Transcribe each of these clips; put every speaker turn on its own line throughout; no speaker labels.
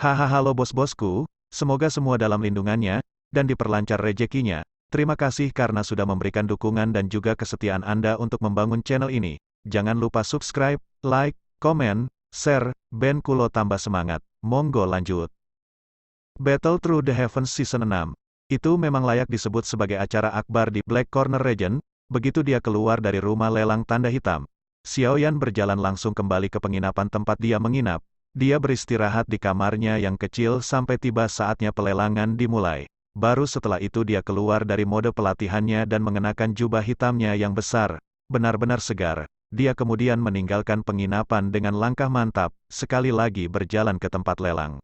Hahaha, halo bos-bosku, semoga semua dalam lindungannya, dan diperlancar rezekinya. Terima kasih karena sudah memberikan dukungan dan juga kesetiaan Anda untuk membangun channel ini. Jangan lupa subscribe, like, komen, share, Ben Kulo tambah semangat. Monggo lanjut. Battle Through the Heavens Season 6. Itu memang layak disebut sebagai acara akbar di Black Corner Region. Begitu dia keluar dari rumah lelang tanda hitam, Xiaoyan berjalan langsung kembali ke penginapan tempat dia menginap. Dia beristirahat di kamarnya yang kecil sampai tiba saatnya pelelangan dimulai. Baru setelah itu dia keluar dari mode pelatihannya dan mengenakan jubah hitamnya yang besar, benar-benar segar. Dia kemudian meninggalkan penginapan dengan langkah mantap, sekali lagi berjalan ke tempat lelang.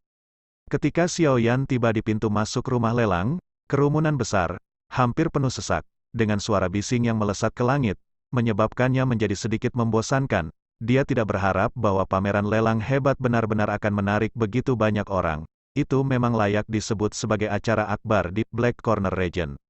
Ketika Xiaoyan tiba di pintu masuk rumah lelang, kerumunan besar, hampir penuh sesak, dengan suara bising yang melesat ke langit, menyebabkannya menjadi sedikit membosankan. Dia tidak berharap bahwa pameran lelang hebat benar-benar akan menarik begitu banyak orang. Itu memang layak disebut sebagai acara akbar di Black Corner Region.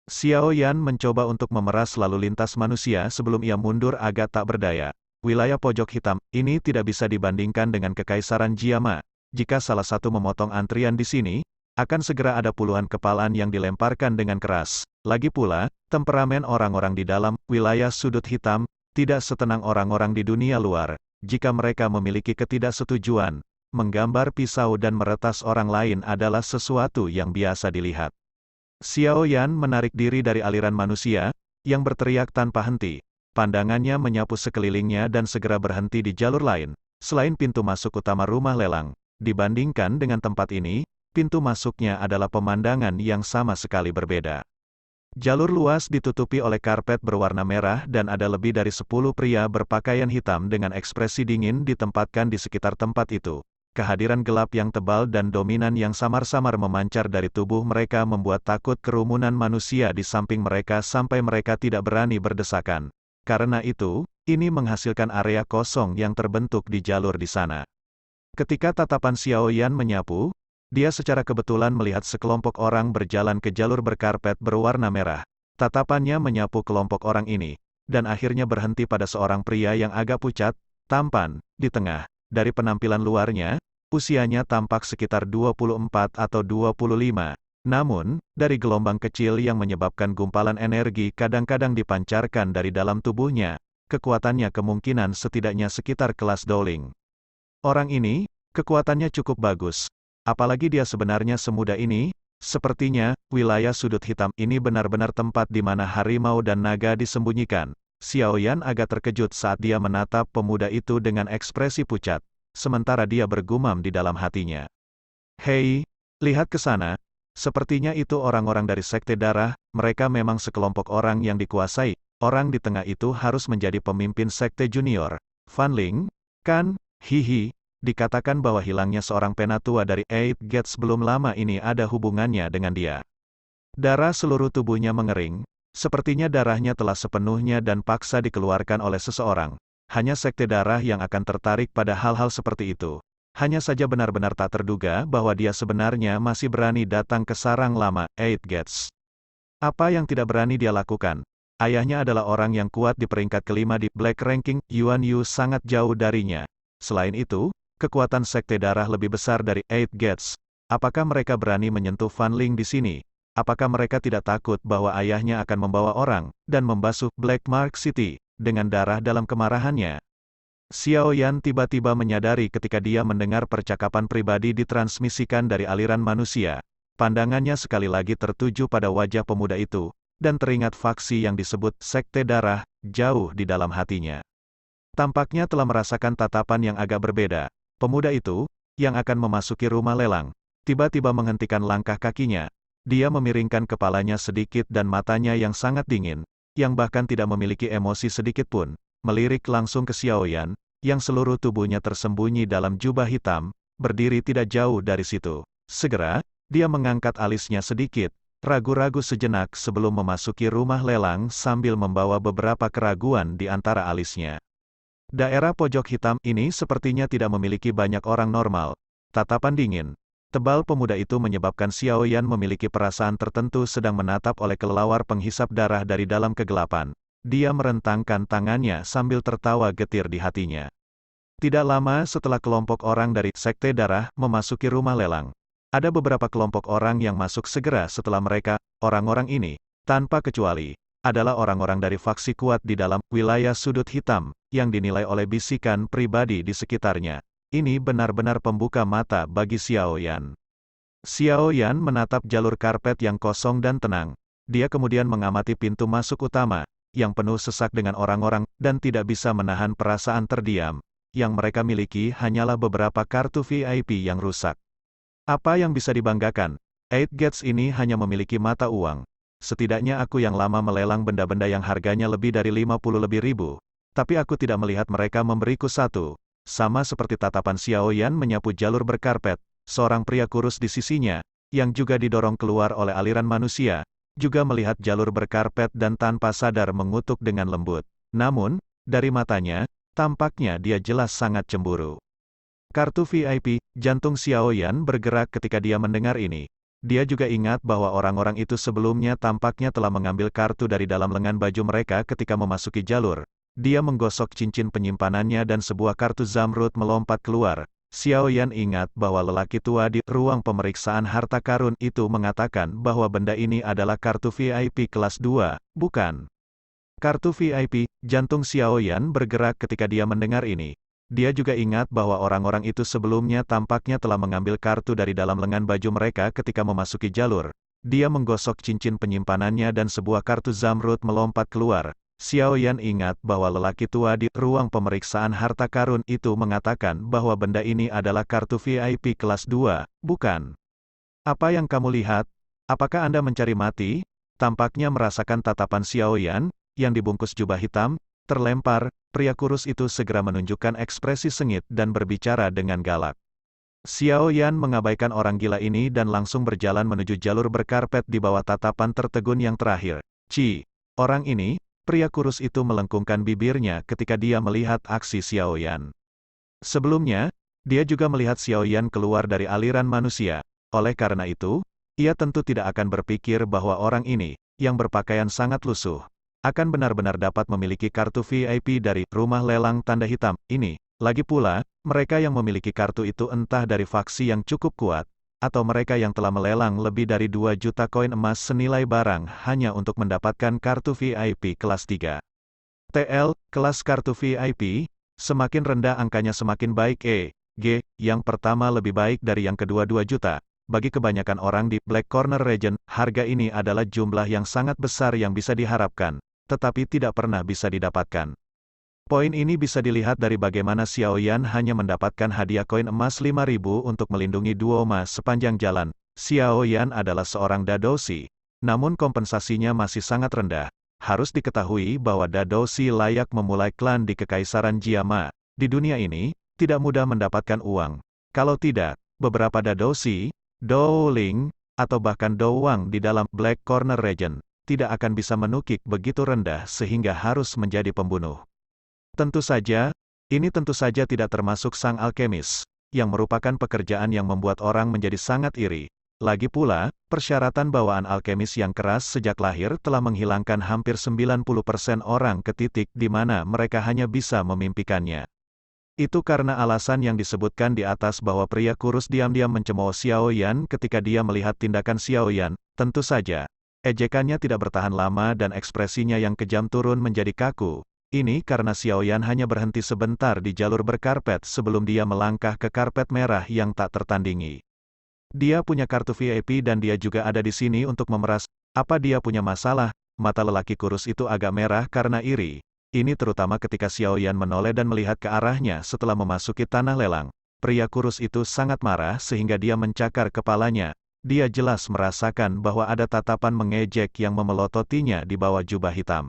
Xiaoyan mencoba untuk memeras lalu lintas manusia sebelum ia mundur agak tak berdaya. Wilayah pojok hitam ini tidak bisa dibandingkan dengan Kekaisaran Jiama. Jika salah satu memotong antrian di sini, akan segera ada puluhan kepalan yang dilemparkan dengan keras. Lagi pula, temperamen orang-orang di dalam wilayah sudut hitam tidak setenang orang-orang di dunia luar. Jika mereka memiliki ketidaksetujuan, menggambar pisau dan meretas orang lain adalah sesuatu yang biasa dilihat. Xiaoyan menarik diri dari aliran manusia yang berteriak tanpa henti. Pandangannya menyapu sekelilingnya dan segera berhenti di jalur lain, selain pintu masuk utama rumah lelang. Dibandingkan dengan tempat ini, pintu masuknya adalah pemandangan yang sama sekali berbeda. Jalur luas ditutupi oleh karpet berwarna merah dan ada lebih dari 10 pria berpakaian hitam dengan ekspresi dingin ditempatkan di sekitar tempat itu. Kehadiran gelap yang tebal dan dominan yang samar-samar memancar dari tubuh mereka membuat takut kerumunan manusia di samping mereka sampai mereka tidak berani berdesakan. Karena itu, ini menghasilkan area kosong yang terbentuk di jalur di sana. Ketika tatapan Xiaoyan menyapu, dia secara kebetulan melihat sekelompok orang berjalan ke jalur berkarpet berwarna merah. Tatapannya menyapu kelompok orang ini, dan akhirnya berhenti pada seorang pria yang agak pucat, tampan, di tengah. Dari penampilan luarnya, usianya tampak sekitar 24 atau 25. Namun, dari gelombang kecil yang menyebabkan gumpalan energi kadang-kadang dipancarkan dari dalam tubuhnya, kekuatannya kemungkinan setidaknya sekitar kelas Dowling. Orang ini, kekuatannya cukup bagus. Apalagi dia sebenarnya semuda ini, sepertinya, wilayah sudut hitam ini benar-benar tempat di mana harimau dan naga disembunyikan. Xiaoyan agak terkejut saat dia menatap pemuda itu dengan ekspresi pucat, sementara dia bergumam di dalam hatinya. Hei, lihat ke sana, sepertinya itu orang-orang dari Sekte Darah, mereka memang sekelompok orang yang dikuasai, orang di tengah itu harus menjadi pemimpin Sekte Junior. Fan Ling, kan, hihi. Dikatakan bahwa hilangnya seorang penatua dari Eight Gates belum lama ini ada hubungannya dengan dia. Darah seluruh tubuhnya mengering, sepertinya darahnya telah sepenuhnya dan paksa dikeluarkan oleh seseorang. Hanya Sekte Darah yang akan tertarik pada hal-hal seperti itu. Hanya saja benar-benar tak terduga bahwa dia sebenarnya masih berani datang ke sarang lama, Eight Gates. Apa yang tidak berani dia lakukan? Ayahnya adalah orang yang kuat di peringkat kelima di Black Ranking, Yuan Yu sangat jauh darinya. Selain itu, kekuatan Sekte Darah lebih besar dari Eight Gates. Apakah mereka berani menyentuh Fan Ling di sini? Apakah mereka tidak takut bahwa ayahnya akan membawa orang dan membasuh Black Mark City dengan darah dalam kemarahannya? Xiaoyan tiba-tiba menyadari ketika dia mendengar percakapan pribadi ditransmisikan dari aliran manusia. Pandangannya sekali lagi tertuju pada wajah pemuda itu, dan teringat faksi yang disebut Sekte Darah jauh di dalam hatinya. Tampaknya telah merasakan tatapan yang agak berbeda. Pemuda itu, yang akan memasuki rumah lelang, tiba-tiba menghentikan langkah kakinya. Dia memiringkan kepalanya sedikit dan matanya yang sangat dingin, yang bahkan tidak memiliki emosi sedikit pun, melirik langsung ke Xiaoyan, yang seluruh tubuhnya tersembunyi dalam jubah hitam, berdiri tidak jauh dari situ. Segera, dia mengangkat alisnya sedikit, ragu-ragu sejenak sebelum memasuki rumah lelang sambil membawa beberapa keraguan di antara alisnya. Daerah pojok hitam ini sepertinya tidak memiliki banyak orang normal. Tatapan dingin, tebal pemuda itu menyebabkan Xiaoyan memiliki perasaan tertentu sedang menatap oleh kelelawar penghisap darah dari dalam kegelapan. Dia merentangkan tangannya sambil tertawa getir di hatinya. Tidak lama setelah kelompok orang dari Sekte Darah memasuki rumah lelang. Ada beberapa kelompok orang yang masuk segera setelah mereka. Orang-orang ini, tanpa kecuali, adalah orang-orang dari faksi kuat di dalam wilayah sudut hitam, yang dinilai oleh bisikan pribadi di sekitarnya. Ini benar-benar pembuka mata bagi Xiao Yan. Xiao Yan menatap jalur karpet yang kosong dan tenang. Dia kemudian mengamati pintu masuk utama, yang penuh sesak dengan orang-orang, dan tidak bisa menahan perasaan terdiam. Yang mereka miliki hanyalah beberapa kartu VIP yang rusak. Apa yang bisa dibanggakan? Eight Gates ini hanya memiliki mata uang. Setidaknya aku yang lama melelang benda-benda yang harganya lebih dari 50 lebih ribu. Tapi aku tidak melihat mereka memberiku satu. Sama seperti tatapan Xiao Yan menyapu jalur berkarpet, seorang pria kurus di sisinya, yang juga didorong keluar oleh aliran manusia, juga melihat jalur berkarpet dan tanpa sadar mengutuk dengan lembut. Namun, dari matanya, tampaknya dia jelas sangat cemburu. Kartu VIP, jantung Xiao Yan bergerak ketika dia mendengar ini. Dia juga ingat bahwa orang-orang itu sebelumnya tampaknya telah mengambil kartu dari dalam lengan baju mereka ketika memasuki jalur. Dia menggosok cincin penyimpanannya dan sebuah kartu zamrud melompat keluar. Xiao Yan ingat bahwa lelaki tua di ruang pemeriksaan harta karun itu mengatakan bahwa benda ini adalah kartu VIP kelas 2, bukan? Kartu VIP, jantung Xiao Yan bergerak ketika dia mendengar ini. Dia juga ingat bahwa orang-orang itu sebelumnya tampaknya telah mengambil kartu dari dalam lengan baju mereka ketika memasuki jalur. Dia menggosok cincin penyimpanannya dan sebuah kartu zamrud melompat keluar. Xiao Yan ingat bahwa lelaki tua di ruang pemeriksaan harta karun itu mengatakan bahwa benda ini adalah kartu VIP kelas 2, bukan? Apa yang kamu lihat? Apakah Anda mencari mati? Tampaknya merasakan tatapan Xiao Yan, yang dibungkus jubah hitam, terlempar. Pria kurus itu segera menunjukkan ekspresi sengit dan berbicara dengan galak. Xiao Yan mengabaikan orang gila ini dan langsung berjalan menuju jalur berkarpet di bawah tatapan tertegun yang terakhir. Orang ini, pria kurus itu melengkungkan bibirnya ketika dia melihat aksi Xiao Yan. Sebelumnya, dia juga melihat Xiao Yan keluar dari aliran manusia. Oleh karena itu, ia tentu tidak akan berpikir bahwa orang ini, yang berpakaian sangat lusuh, akan benar-benar dapat memiliki kartu VIP dari rumah lelang tanda hitam ini. Lagi pula, mereka yang memiliki kartu itu entah dari faksi yang cukup kuat, atau mereka yang telah melelang lebih dari 2 juta koin emas senilai barang hanya untuk mendapatkan kartu VIP kelas 3. TL, kelas kartu VIP, semakin rendah angkanya semakin baik. Yang pertama lebih baik dari yang kedua 2 juta. Bagi kebanyakan orang di Black Corner Region, harga ini adalah jumlah yang sangat besar yang bisa diharapkan, tetapi tidak pernah bisa didapatkan. Poin ini bisa dilihat dari bagaimana Xiao Yan hanya mendapatkan hadiah koin emas 5.000 untuk melindungi Duoma sepanjang jalan. Xiao Yan adalah seorang Dadoshi, namun kompensasinya masih sangat rendah. Harus diketahui bahwa Dadoshi layak memulai klan di Kekaisaran Jiama. Di dunia ini, tidak mudah mendapatkan uang. Kalau tidak, beberapa Dadoshi, Douling, atau bahkan Douwang di dalam Black Corner Region, tidak akan bisa menukik begitu rendah sehingga harus menjadi pembunuh. Tentu saja, ini tentu saja tidak termasuk sang alkemis, yang merupakan pekerjaan yang membuat orang menjadi sangat iri. Lagi pula, persyaratan bawaan alkemis yang keras sejak lahir telah menghilangkan hampir 90% orang ke titik di mana mereka hanya bisa memimpikannya. Itu karena alasan yang disebutkan di atas bahwa pria kurus diam-diam mencemooh Xiao Yan ketika dia melihat tindakan Xiao Yan. Tentu saja, ejekannya tidak bertahan lama dan ekspresinya yang kejam turun menjadi kaku. Ini karena Xiao Yan hanya berhenti sebentar di jalur berkarpet sebelum dia melangkah ke karpet merah yang tak tertandingi. Dia punya kartu VIP dan dia juga ada di sini untuk memeras. Apa dia punya masalah? Mata lelaki kurus itu agak merah karena iri. Ini terutama ketika Xiao Yan menoleh dan melihat ke arahnya setelah memasuki tanah lelang. Pria kurus itu sangat marah sehingga dia mencakar kepalanya. Dia jelas merasakan bahwa ada tatapan mengejek yang memelototinya di bawah jubah hitam.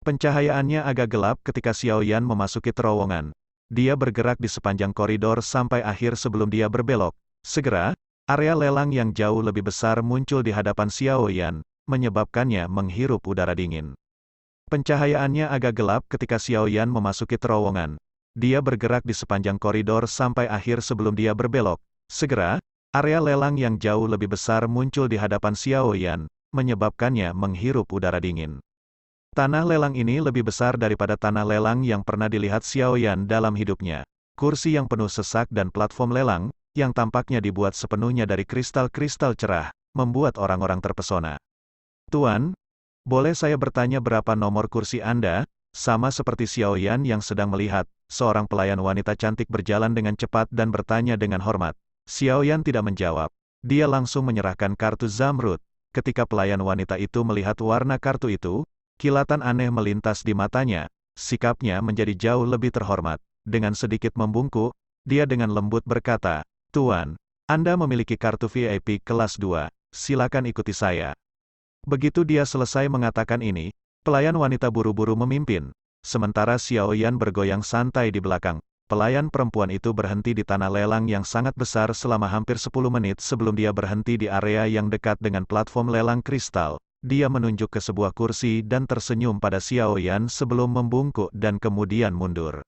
Pencahayaannya agak gelap ketika Xiao Yan memasuki terowongan. Dia bergerak di sepanjang koridor sampai akhir sebelum dia berbelok. Segera, area lelang yang jauh lebih besar muncul di hadapan Xiao Yan, menyebabkannya menghirup udara dingin. Pencahayaannya agak gelap ketika Xiao Yan memasuki terowongan. Dia bergerak di sepanjang koridor sampai akhir sebelum dia berbelok. Segera, area lelang yang jauh lebih besar muncul di hadapan Xiao Yan, menyebabkannya menghirup udara dingin. Tanah lelang ini lebih besar daripada tanah lelang yang pernah dilihat Xiao Yan dalam hidupnya. kursi yang penuh sesak dan platform lelang, yang tampaknya dibuat sepenuhnya dari kristal-kristal cerah, membuat orang-orang terpesona. Tuan, boleh saya bertanya berapa nomor kursi Anda? Sama seperti Xiao Yan yang sedang melihat, seorang pelayan wanita cantik berjalan dengan cepat dan bertanya dengan hormat. Xiao Yan tidak menjawab. Dia langsung menyerahkan kartu zamrud. Ketika pelayan wanita itu melihat warna kartu itu, kilatan aneh melintas di matanya. Sikapnya menjadi jauh lebih terhormat. Dengan sedikit membungkuk, dia dengan lembut berkata, "Tuan, Anda memiliki kartu VIP kelas 2, silakan ikuti saya." Begitu dia selesai mengatakan ini, pelayan wanita buru-buru memimpin. Sementara Xiao Yan bergoyang santai di belakang. Pelayan perempuan itu berhenti di tanah lelang yang sangat besar selama hampir 10 menit sebelum dia berhenti di area yang dekat dengan platform lelang kristal. Dia menunjuk ke sebuah kursi dan tersenyum pada Xiao Yan sebelum membungkuk dan kemudian mundur.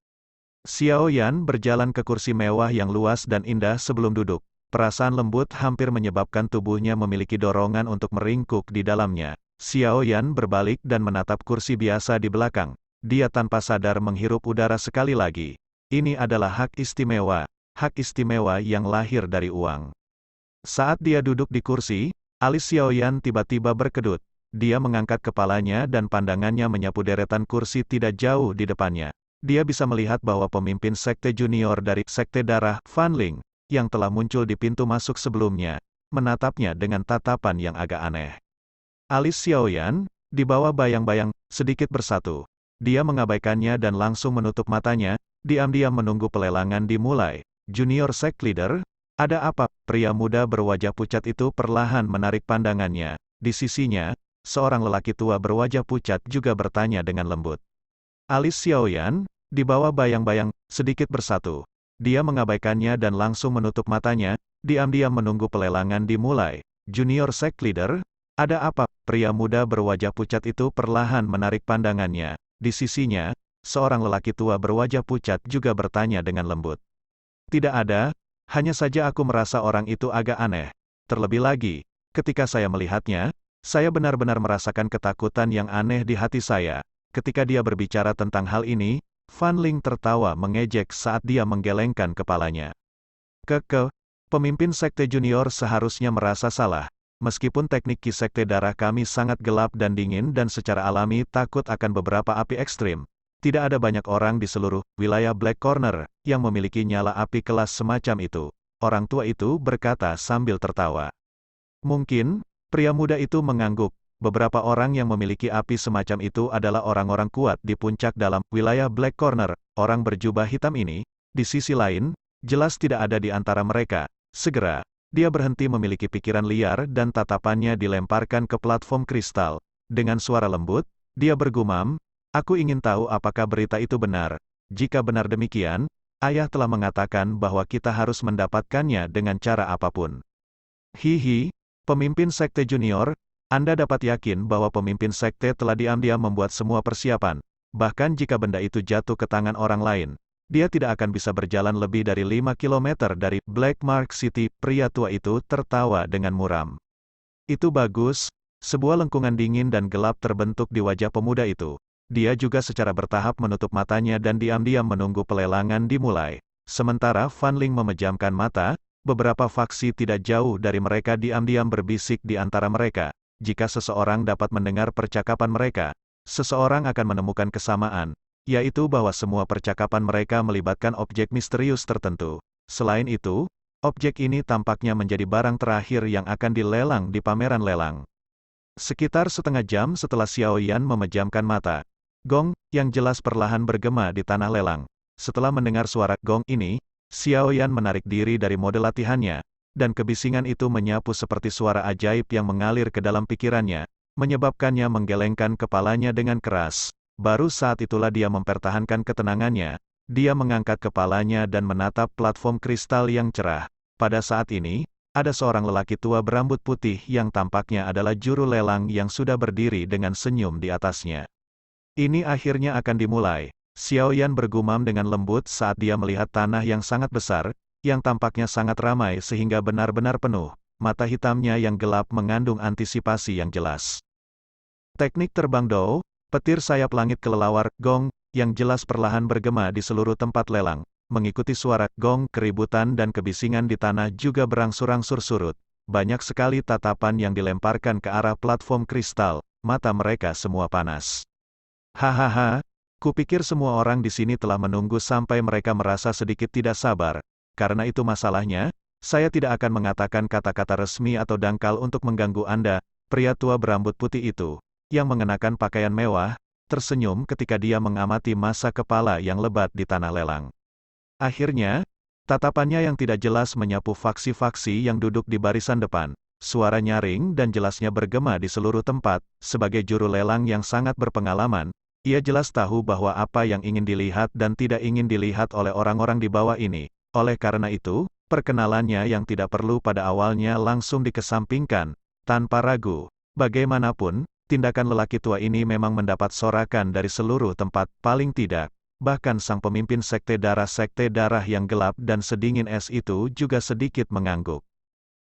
Xiao Yan berjalan ke kursi mewah yang luas dan indah sebelum duduk. Perasaan lembut hampir menyebabkan tubuhnya memiliki dorongan untuk meringkuk di dalamnya. Xiao Yan berbalik dan menatap kursi biasa di belakang. Dia tanpa sadar menghirup udara sekali lagi. Ini adalah hak istimewa yang lahir dari uang. Saat dia duduk di kursi, alis Xiao Yan tiba-tiba berkedut. Dia mengangkat kepalanya dan pandangannya menyapu deretan kursi tidak jauh di depannya. Dia bisa melihat bahwa pemimpin sekte junior dari sekte darah, Fan Ling, yang telah muncul di pintu masuk sebelumnya, menatapnya dengan tatapan yang agak aneh. Alis Xiao Yan, di bawah bayang-bayang, sedikit bersatu. Dia mengabaikannya dan langsung menutup matanya, diam-diam menunggu pelelangan dimulai. Junior Sect Leader, ada apa? Pria muda berwajah pucat itu perlahan menarik pandangannya. Di sisinya, seorang lelaki tua berwajah pucat juga bertanya dengan lembut. Alis Xiao Yan, di bawah bayang-bayang, sedikit bersatu. Dia mengabaikannya dan langsung menutup matanya, diam-diam menunggu pelelangan dimulai. Junior Sect Leader, ada apa? Pria muda berwajah pucat itu perlahan menarik pandangannya. Di sisinya, seorang lelaki tua berwajah pucat juga bertanya dengan lembut. Tidak ada, hanya saja aku merasa orang itu agak aneh. Terlebih lagi, ketika saya melihatnya, saya benar-benar merasakan ketakutan yang aneh di hati saya. Ketika dia berbicara tentang hal ini, Fan Ling tertawa mengejek saat dia menggelengkan kepalanya. Pemimpin sekte junior seharusnya merasa salah. Meskipun teknik ki sekte darah kami sangat gelap dan dingin dan secara alami takut akan beberapa api ekstrim, tidak ada banyak orang di seluruh wilayah Black Corner yang memiliki nyala api kelas semacam itu. Orang tua itu berkata sambil tertawa. Mungkin, pria muda itu mengangguk. Beberapa orang yang memiliki api semacam itu adalah orang-orang kuat di puncak dalam wilayah Black Corner. Orang berjubah hitam ini, di sisi lain, jelas tidak ada di antara mereka. Segera, dia berhenti memiliki pikiran liar dan tatapannya dilemparkan ke platform kristal. Dengan suara lembut, dia bergumam, "Aku ingin tahu apakah berita itu benar. Jika benar demikian, ayah telah mengatakan bahwa kita harus mendapatkannya dengan cara apapun." Hihi, pemimpin sekte junior, Anda dapat yakin bahwa pemimpin sekte telah diam-diam membuat semua persiapan. Bahkan jika benda itu jatuh ke tangan orang lain, dia tidak akan bisa berjalan lebih dari 5 km dari Black Mark City. Pria tua itu tertawa dengan muram. Itu bagus, sebuah lengkungan dingin dan gelap terbentuk di wajah pemuda itu. Dia juga secara bertahap menutup matanya dan diam-diam menunggu pelelangan dimulai. Sementara Fan Ling memejamkan mata, beberapa faksi tidak jauh dari mereka diam-diam berbisik di antara mereka. Jika seseorang dapat mendengar percakapan mereka, seseorang akan menemukan kesamaan, yaitu bahwa semua percakapan mereka melibatkan objek misterius tertentu. Selain itu, objek ini tampaknya menjadi barang terakhir yang akan dilelang di pameran lelang. Sekitar setengah jam setelah Xiao Yan memejamkan mata, gong yang jelas perlahan bergema di tanah lelang. Setelah mendengar suara gong ini, Xiao Yan menarik diri dari mode latihannya, dan kebisingan itu menyapu seperti suara ajaib yang mengalir ke dalam pikirannya, menyebabkannya menggelengkan kepalanya dengan keras. Baru saat itulah dia mempertahankan ketenangannya. Dia mengangkat kepalanya dan menatap platform kristal yang cerah. Pada saat ini, ada seorang lelaki tua berambut putih yang tampaknya adalah juru lelang yang sudah berdiri dengan senyum di atasnya. Ini akhirnya akan dimulai. Xiao Yan bergumam dengan lembut saat dia melihat tanah yang sangat besar, yang tampaknya sangat ramai sehingga benar-benar penuh. Mata hitamnya yang gelap mengandung antisipasi yang jelas. Teknik terbang Dou, petir sayap langit kelelawar, gong, yang jelas perlahan bergema di seluruh tempat lelang. mengikuti suara gong, keributan dan kebisingan di tanah juga berangsur-angsur surut. Banyak sekali tatapan yang dilemparkan ke arah platform kristal, mata mereka semua panas. Hahaha, kupikir semua orang di sini telah menunggu sampai mereka merasa sedikit tidak sabar. Karena itu masalahnya, saya tidak akan mengatakan kata-kata resmi atau dangkal untuk mengganggu Anda. Pria tua berambut putih itu, yang mengenakan pakaian mewah, tersenyum ketika dia mengamati masa kepala yang lebat di tanah lelang. Akhirnya, tatapannya yang tidak jelas menyapu faksi-faksi yang duduk di barisan depan. Suara nyaring dan jelasnya bergema di seluruh tempat. Sebagai juru lelang yang sangat berpengalaman, ia jelas tahu bahwa apa yang ingin dilihat dan tidak ingin dilihat oleh orang-orang di bawah ini. Oleh karena itu, perkenalannya yang tidak perlu pada awalnya langsung dikesampingkan, tanpa ragu. Bagaimanapun, tindakan lelaki tua ini memang mendapat sorakan dari seluruh tempat, paling tidak. Bahkan sang pemimpin sekte darah yang gelap dan sedingin es itu juga sedikit mengangguk.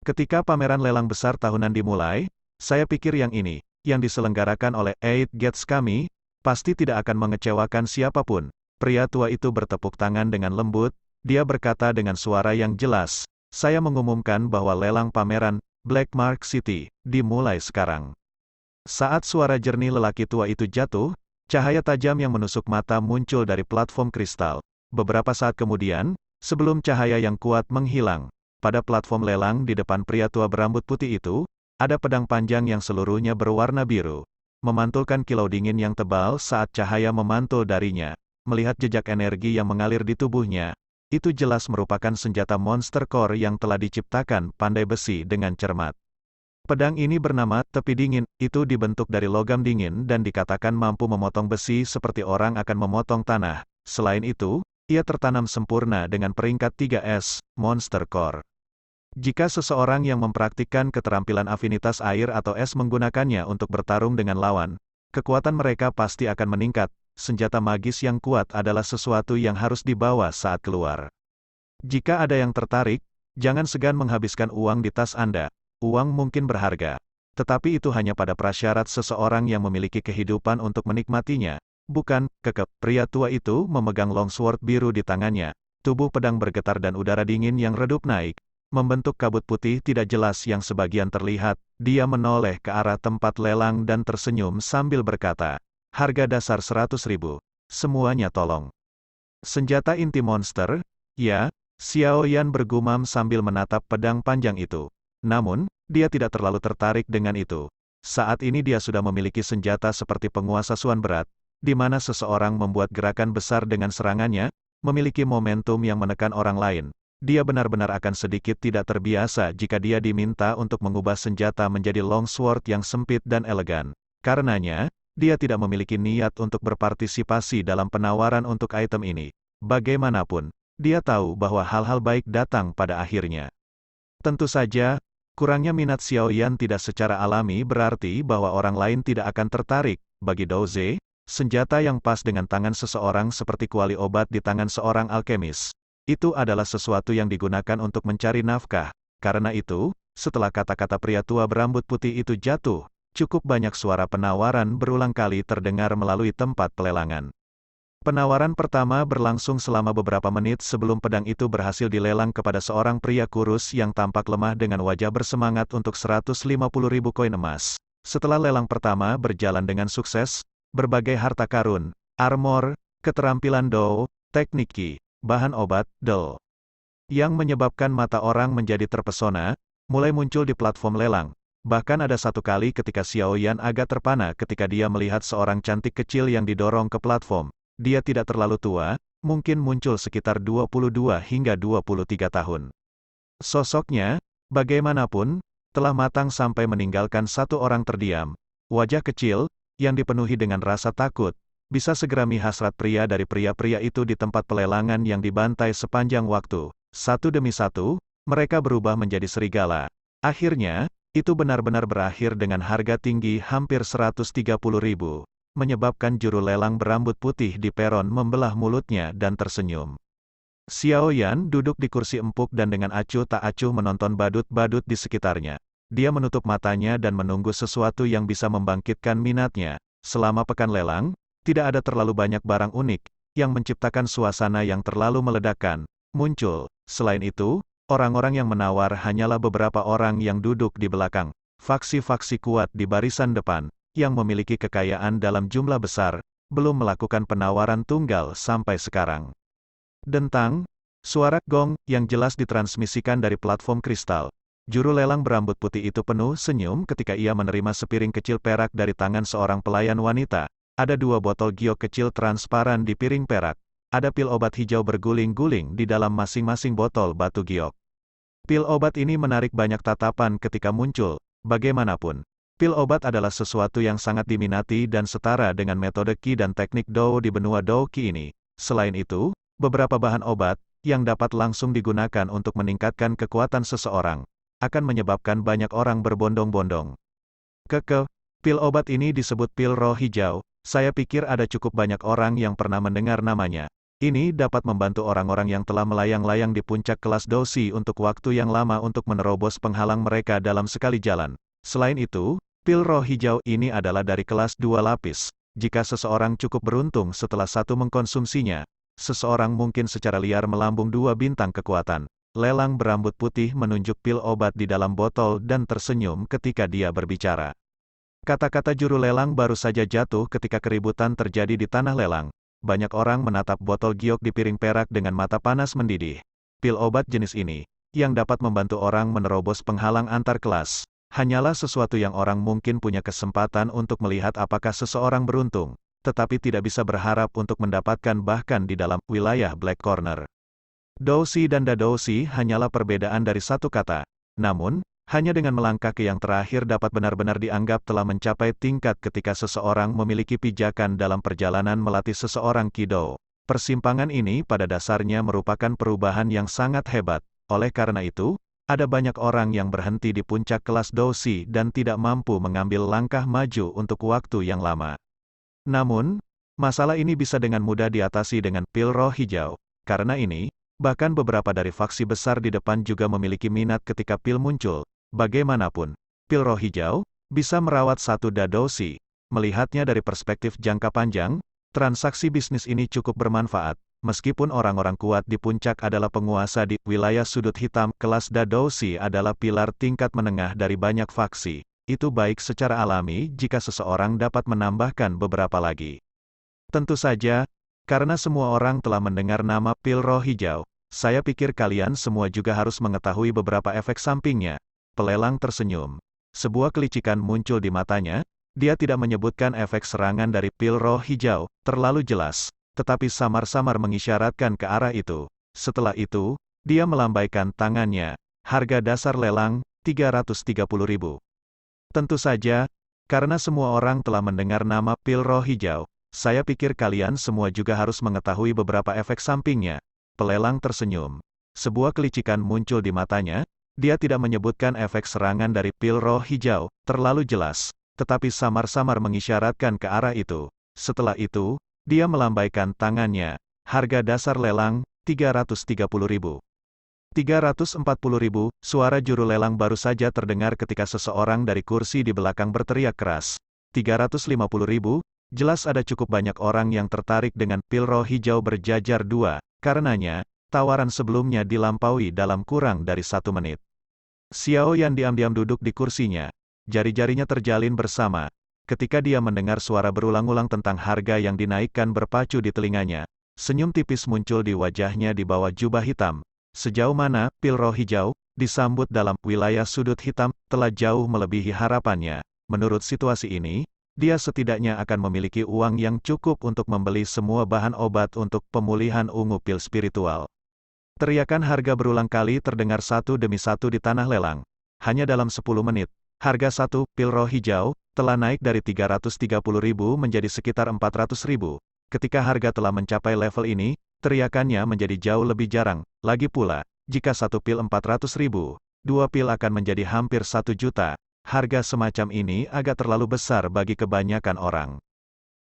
Ketika pameran lelang besar tahunan dimulai, saya pikir yang ini, yang diselenggarakan oleh Eight Gates kami, pasti tidak akan mengecewakan siapapun. Pria tua itu bertepuk tangan dengan lembut. Dia berkata dengan suara yang jelas, saya mengumumkan bahwa lelang pameran Black Mark City dimulai sekarang. Saat suara jernih lelaki tua itu jatuh, cahaya tajam yang menusuk mata muncul dari platform kristal. Beberapa saat kemudian, sebelum cahaya yang kuat menghilang, pada platform lelang di depan pria tua berambut putih itu, ada pedang panjang yang seluruhnya berwarna biru, memantulkan kilau dingin yang tebal saat cahaya memantul darinya. Melihat jejak energi yang mengalir di tubuhnya, itu jelas merupakan senjata monster core yang telah diciptakan pandai besi dengan cermat. Pedang ini bernama Tepi Dingin, itu dibentuk dari logam dingin dan dikatakan mampu memotong besi seperti orang akan memotong tanah. Selain itu, ia tertanam sempurna dengan peringkat 3S, Monster Core. Jika seseorang yang mempraktikkan keterampilan afinitas air atau es menggunakannya untuk bertarung dengan lawan, kekuatan mereka pasti akan meningkat. Senjata magis yang kuat adalah sesuatu yang harus dibawa saat keluar. Jika ada yang tertarik, jangan segan menghabiskan uang di tas Anda. Uang mungkin berharga, tetapi itu hanya pada prasyarat seseorang yang memiliki kehidupan untuk menikmatinya. Bukan, kekep. Pria tua itu memegang longsword biru di tangannya. Tubuh pedang bergetar dan udara dingin yang redup naik, membentuk kabut putih tidak jelas yang sebagian terlihat. Dia menoleh ke arah tempat lelang dan tersenyum sambil berkata, harga dasar 100.000. Semuanya tolong. Senjata inti monster? Ya, Xiao Yan bergumam sambil menatap pedang panjang itu. Namun, dia tidak terlalu tertarik dengan itu. Saat ini dia sudah memiliki senjata seperti penguasa suan berat, di mana seseorang membuat gerakan besar dengan serangannya, memiliki momentum yang menekan orang lain. Dia benar-benar akan sedikit tidak terbiasa jika dia diminta untuk mengubah senjata menjadi longsword yang sempit dan elegan. Karenanya, dia tidak memiliki niat untuk berpartisipasi dalam penawaran untuk item ini. Bagaimanapun, dia tahu bahwa hal-hal baik datang pada akhirnya. Tentu saja, kurangnya minat Xiao Yan tidak secara alami berarti bahwa orang lain tidak akan tertarik. Bagi Dou Ze, senjata yang pas dengan tangan seseorang seperti kuali obat di tangan seorang alkemis. Itu adalah sesuatu yang digunakan untuk mencari nafkah. Karena itu, setelah kata-kata pria tua berambut putih itu jatuh, cukup banyak suara penawaran berulang kali terdengar melalui tempat pelelangan. Penawaran pertama berlangsung selama beberapa menit sebelum pedang itu berhasil dilelang kepada seorang pria kurus yang tampak lemah dengan wajah bersemangat untuk 150.000 koin emas. Setelah lelang pertama berjalan dengan sukses, berbagai harta karun, armor, keterampilan Dou, teknik Qi, bahan obat, Del, yang menyebabkan mata orang menjadi terpesona, mulai muncul di platform lelang. Bahkan ada satu kali ketika Xiao Yan agak terpana ketika dia melihat seorang cantik kecil yang didorong ke platform. Dia tidak terlalu tua, mungkin muncul sekitar 22 hingga 23 tahun. Sosoknya, bagaimanapun, telah matang sampai meninggalkan satu orang terdiam. Wajah kecil, yang dipenuhi dengan rasa takut, bisa segera hasrat pria dari pria-pria itu di tempat pelelangan yang dibantai sepanjang waktu. Satu demi satu, mereka berubah menjadi serigala. Akhirnya, itu benar-benar berakhir dengan harga tinggi hampir 130.000, menyebabkan juru lelang berambut putih di peron membelah mulutnya dan tersenyum. Xiao Yan duduk di kursi empuk dan dengan acuh tak acuh menonton badut-badut di sekitarnya. Dia menutup matanya dan menunggu sesuatu yang bisa membangkitkan minatnya. Selama pekan lelang, tidak ada terlalu banyak barang unik, yang menciptakan suasana yang terlalu meledakkan, muncul. Selain itu, orang-orang yang menawar hanyalah beberapa orang yang duduk di belakang. Faksi-faksi kuat di barisan depan, yang memiliki kekayaan dalam jumlah besar, belum melakukan penawaran tunggal sampai sekarang. Dentang, suara gong yang jelas ditransmisikan dari platform kristal. Juru lelang berambut putih itu penuh senyum ketika ia menerima sepiring kecil perak dari tangan seorang pelayan wanita. Ada 2 botol giok kecil transparan di piring perak. Ada pil obat hijau berguling-guling di dalam masing-masing botol batu giok. Pil obat ini menarik banyak tatapan ketika muncul. Bagaimanapun, pil obat adalah sesuatu yang sangat diminati dan setara dengan metode Qi dan teknik Dou di benua Dou Qi ini. Selain itu, beberapa bahan obat, yang dapat langsung digunakan untuk meningkatkan kekuatan seseorang, akan menyebabkan banyak orang berbondong-bondong. Pil obat ini disebut pil roh hijau. Saya pikir ada cukup banyak orang yang pernah mendengar namanya. Ini dapat membantu orang-orang yang telah melayang-layang di puncak kelas Dousi untuk waktu yang lama untuk menerobos penghalang mereka dalam sekali jalan. Selain itu, pil roh hijau ini adalah dari kelas 2 lapis. Jika seseorang cukup beruntung setelah 1 mengkonsumsinya, seseorang mungkin secara liar melambung 2 bintang kekuatan. Lelang berambut putih menunjuk pil obat di dalam botol dan tersenyum ketika dia berbicara. Kata-kata juru lelang baru saja jatuh ketika keributan terjadi di tanah lelang. Banyak orang menatap botol giok di piring perak dengan mata panas mendidih. Pil obat jenis ini, yang dapat membantu orang menerobos penghalang antar kelas, hanyalah sesuatu yang orang mungkin punya kesempatan untuk melihat apakah seseorang beruntung, tetapi tidak bisa berharap untuk mendapatkan bahkan di dalam wilayah Black Corner. Dousi dan Dadousi hanyalah perbedaan dari satu kata. Namun, hanya dengan melangkah ke yang terakhir dapat benar-benar dianggap telah mencapai tingkat ketika seseorang memiliki pijakan dalam perjalanan melatih seseorang Qi-Dou. Persimpangan ini pada dasarnya merupakan perubahan yang sangat hebat. Oleh karena itu, ada banyak orang yang berhenti di puncak kelas Dousi dan tidak mampu mengambil langkah maju untuk waktu yang lama. Namun, masalah ini bisa dengan mudah diatasi dengan pil roh hijau. Karena ini, bahkan beberapa dari faksi besar di depan juga memiliki minat ketika pil muncul. Bagaimanapun, pil roh hijau bisa merawat 1 Dadousi. Melihatnya dari perspektif jangka panjang, transaksi bisnis ini cukup bermanfaat. Meskipun orang-orang kuat di puncak adalah penguasa di wilayah sudut hitam, kelas Dadousi adalah pilar tingkat menengah dari banyak faksi. Itu baik secara alami jika seseorang dapat menambahkan beberapa lagi. Tentu saja, karena semua orang telah mendengar nama pil roh hijau, saya pikir kalian semua juga harus mengetahui beberapa efek sampingnya. Pelelang tersenyum. Sebuah kelicikan muncul di matanya. Dia tidak menyebutkan efek serangan dari pil roh hijau, terlalu jelas, tetapi samar-samar mengisyaratkan ke arah itu. Setelah itu, dia melambaikan tangannya. Harga dasar lelang, 330.000. Tentu saja, karena semua orang telah mendengar nama pil roh hijau, saya pikir kalian semua juga harus mengetahui beberapa efek sampingnya. Pelelang tersenyum. Sebuah kelicikan muncul di matanya. Dia tidak menyebutkan efek serangan dari pil roh hijau, terlalu jelas, tetapi samar-samar mengisyaratkan ke arah itu. Setelah itu, dia melambaikan tangannya. Harga dasar lelang, 330.000. 340.000, suara juru lelang baru saja terdengar ketika seseorang dari kursi di belakang berteriak keras. 350.000, jelas ada cukup banyak orang yang tertarik dengan pil roh hijau berjajar 2, karenanya, tawaran sebelumnya dilampaui dalam kurang dari 1 menit. Xiao Yan diam-diam duduk di kursinya. Jari-jarinya terjalin bersama. Ketika dia mendengar suara berulang-ulang tentang harga yang dinaikkan berpacu di telinganya, senyum tipis muncul di wajahnya di bawah jubah hitam. Sejauh mana pil roh hijau disambut dalam wilayah sudut hitam telah jauh melebihi harapannya. Menurut situasi ini, dia setidaknya akan memiliki uang yang cukup untuk membeli semua bahan obat untuk pemulihan ungu pil spiritual. Teriakan harga berulang kali terdengar satu demi satu di tanah lelang. Hanya dalam 10 menit, harga 1 pil roh hijau telah naik dari 330.000 menjadi sekitar 400.000. Ketika harga telah mencapai level ini, teriakannya menjadi jauh lebih jarang. Lagi pula, jika 1 pil 400.000, 2 pil akan menjadi hampir 1 juta. Harga semacam ini agak terlalu besar bagi kebanyakan orang.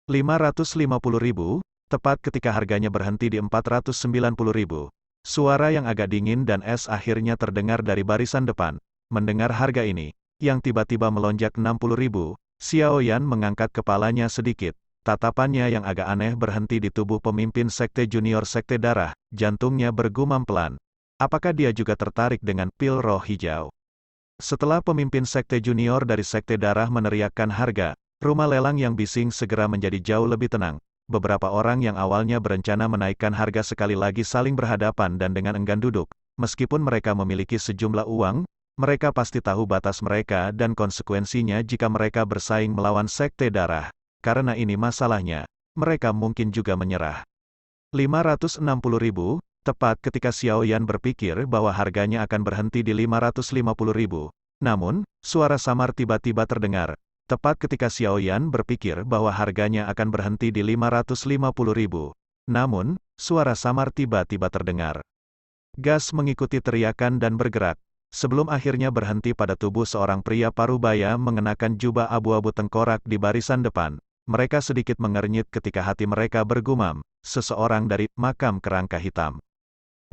550.000, tepat ketika harganya berhenti di 490.000. Suara yang agak dingin dan es akhirnya terdengar dari barisan depan. Mendengar harga ini, yang tiba-tiba melonjak 60.000, Xiao Yan mengangkat kepalanya sedikit. Tatapannya yang agak aneh berhenti di tubuh pemimpin sekte junior sekte darah, jantungnya bergumam pelan. Apakah dia juga tertarik dengan pil roh hijau? Setelah pemimpin sekte junior dari sekte darah meneriakkan harga, rumah lelang yang bising segera menjadi jauh lebih tenang. Beberapa orang yang awalnya berencana menaikkan harga sekali lagi saling berhadapan dan dengan enggan duduk. Meskipun mereka memiliki sejumlah uang, mereka pasti tahu batas mereka dan konsekuensinya jika mereka bersaing melawan sekte darah. Karena ini masalahnya, mereka mungkin juga menyerah. 560.000, tepat ketika Xiao Yan berpikir bahwa harganya akan berhenti di 550.000. Namun, suara samar tiba-tiba terdengar. Tepat ketika Xiao Yan berpikir bahwa harganya akan berhenti di 550.000. Namun, suara samar tiba-tiba terdengar. Gas mengikuti teriakan dan bergerak. Sebelum akhirnya berhenti pada tubuh seorang pria parubaya mengenakan jubah abu-abu tengkorak di barisan depan. Mereka sedikit mengernyit ketika hati mereka bergumam, seseorang dari makam kerangka hitam.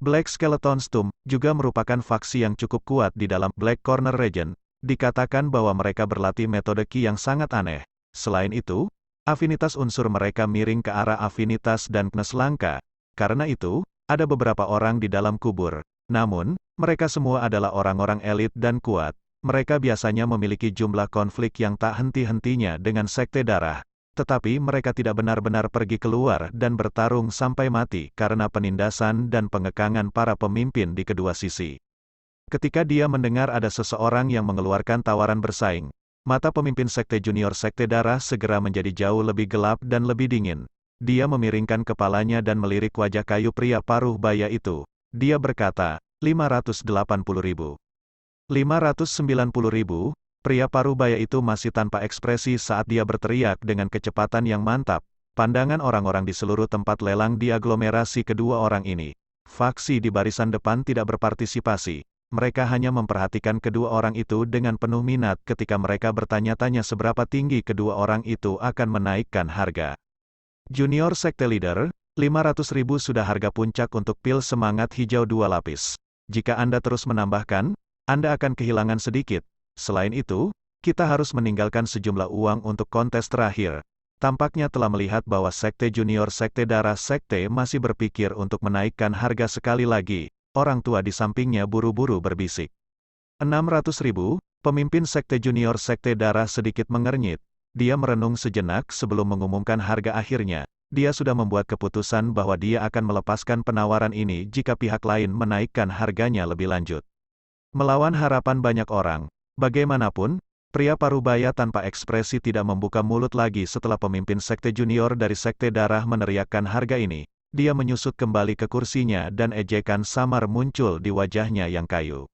Black Skeleton's Tomb juga merupakan faksi yang cukup kuat di dalam Black Corner Region. Dikatakan bahwa mereka berlatih metode Qi yang sangat aneh. Selain itu, afinitas unsur mereka miring ke arah afinitas dan knes langka. Karena itu, ada beberapa orang di dalam kubur. Namun, mereka semua adalah orang-orang elit dan kuat. Mereka biasanya memiliki jumlah konflik yang tak henti-hentinya dengan sekte darah. Tetapi mereka tidak benar-benar pergi keluar dan bertarung sampai mati karena penindasan dan pengekangan para pemimpin di kedua sisi. Ketika dia mendengar ada seseorang yang mengeluarkan tawaran bersaing, mata pemimpin sekte junior sekte darah segera menjadi jauh lebih gelap dan lebih dingin. Dia memiringkan kepalanya dan melirik wajah kayu pria paruh baya itu. Dia berkata, 580.000. 590.000. Pria parubaya itu masih tanpa ekspresi saat dia berteriak dengan kecepatan yang mantap. Pandangan orang-orang di seluruh tempat lelang diaglomerasi kedua orang ini. Faksi di barisan depan tidak berpartisipasi. Mereka hanya memperhatikan kedua orang itu dengan penuh minat ketika mereka bertanya-tanya seberapa tinggi kedua orang itu akan menaikkan harga. Junior Sekte Leader, 500.000 sudah harga puncak untuk pil semangat hijau 2 lapis. Jika Anda terus menambahkan, Anda akan kehilangan sedikit. Selain itu, kita harus meninggalkan sejumlah uang untuk kontes terakhir. Tampaknya telah melihat bahwa sekte junior sekte darah sekte masih berpikir untuk menaikkan harga sekali lagi. Orang tua di sampingnya buru-buru berbisik. 600.000, pemimpin sekte junior sekte darah sedikit mengernyit. Dia merenung sejenak sebelum mengumumkan harga akhirnya. Dia sudah membuat keputusan bahwa dia akan melepaskan penawaran ini jika pihak lain menaikkan harganya lebih lanjut. Melawan harapan banyak orang. Bagaimanapun, pria parubaya tanpa ekspresi tidak membuka mulut lagi setelah pemimpin sekte junior dari sekte darah meneriakkan harga ini. Dia menyusut kembali ke kursinya dan ejekan samar muncul di wajahnya yang kayu.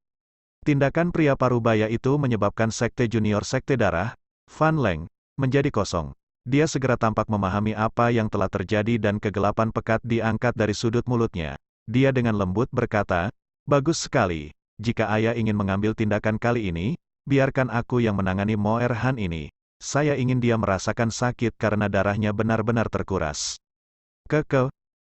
Tindakan pria parubaya itu menyebabkan sekte junior sekte darah, Fan Leng, menjadi kosong. Dia segera tampak memahami apa yang telah terjadi dan kegelapan pekat diangkat dari sudut mulutnya. Dia dengan lembut berkata, "Bagus sekali. Jika ayah ingin mengambil tindakan kali ini, biarkan aku yang menangani Moer Han ini. Saya ingin dia merasakan sakit karena darahnya benar-benar terkuras."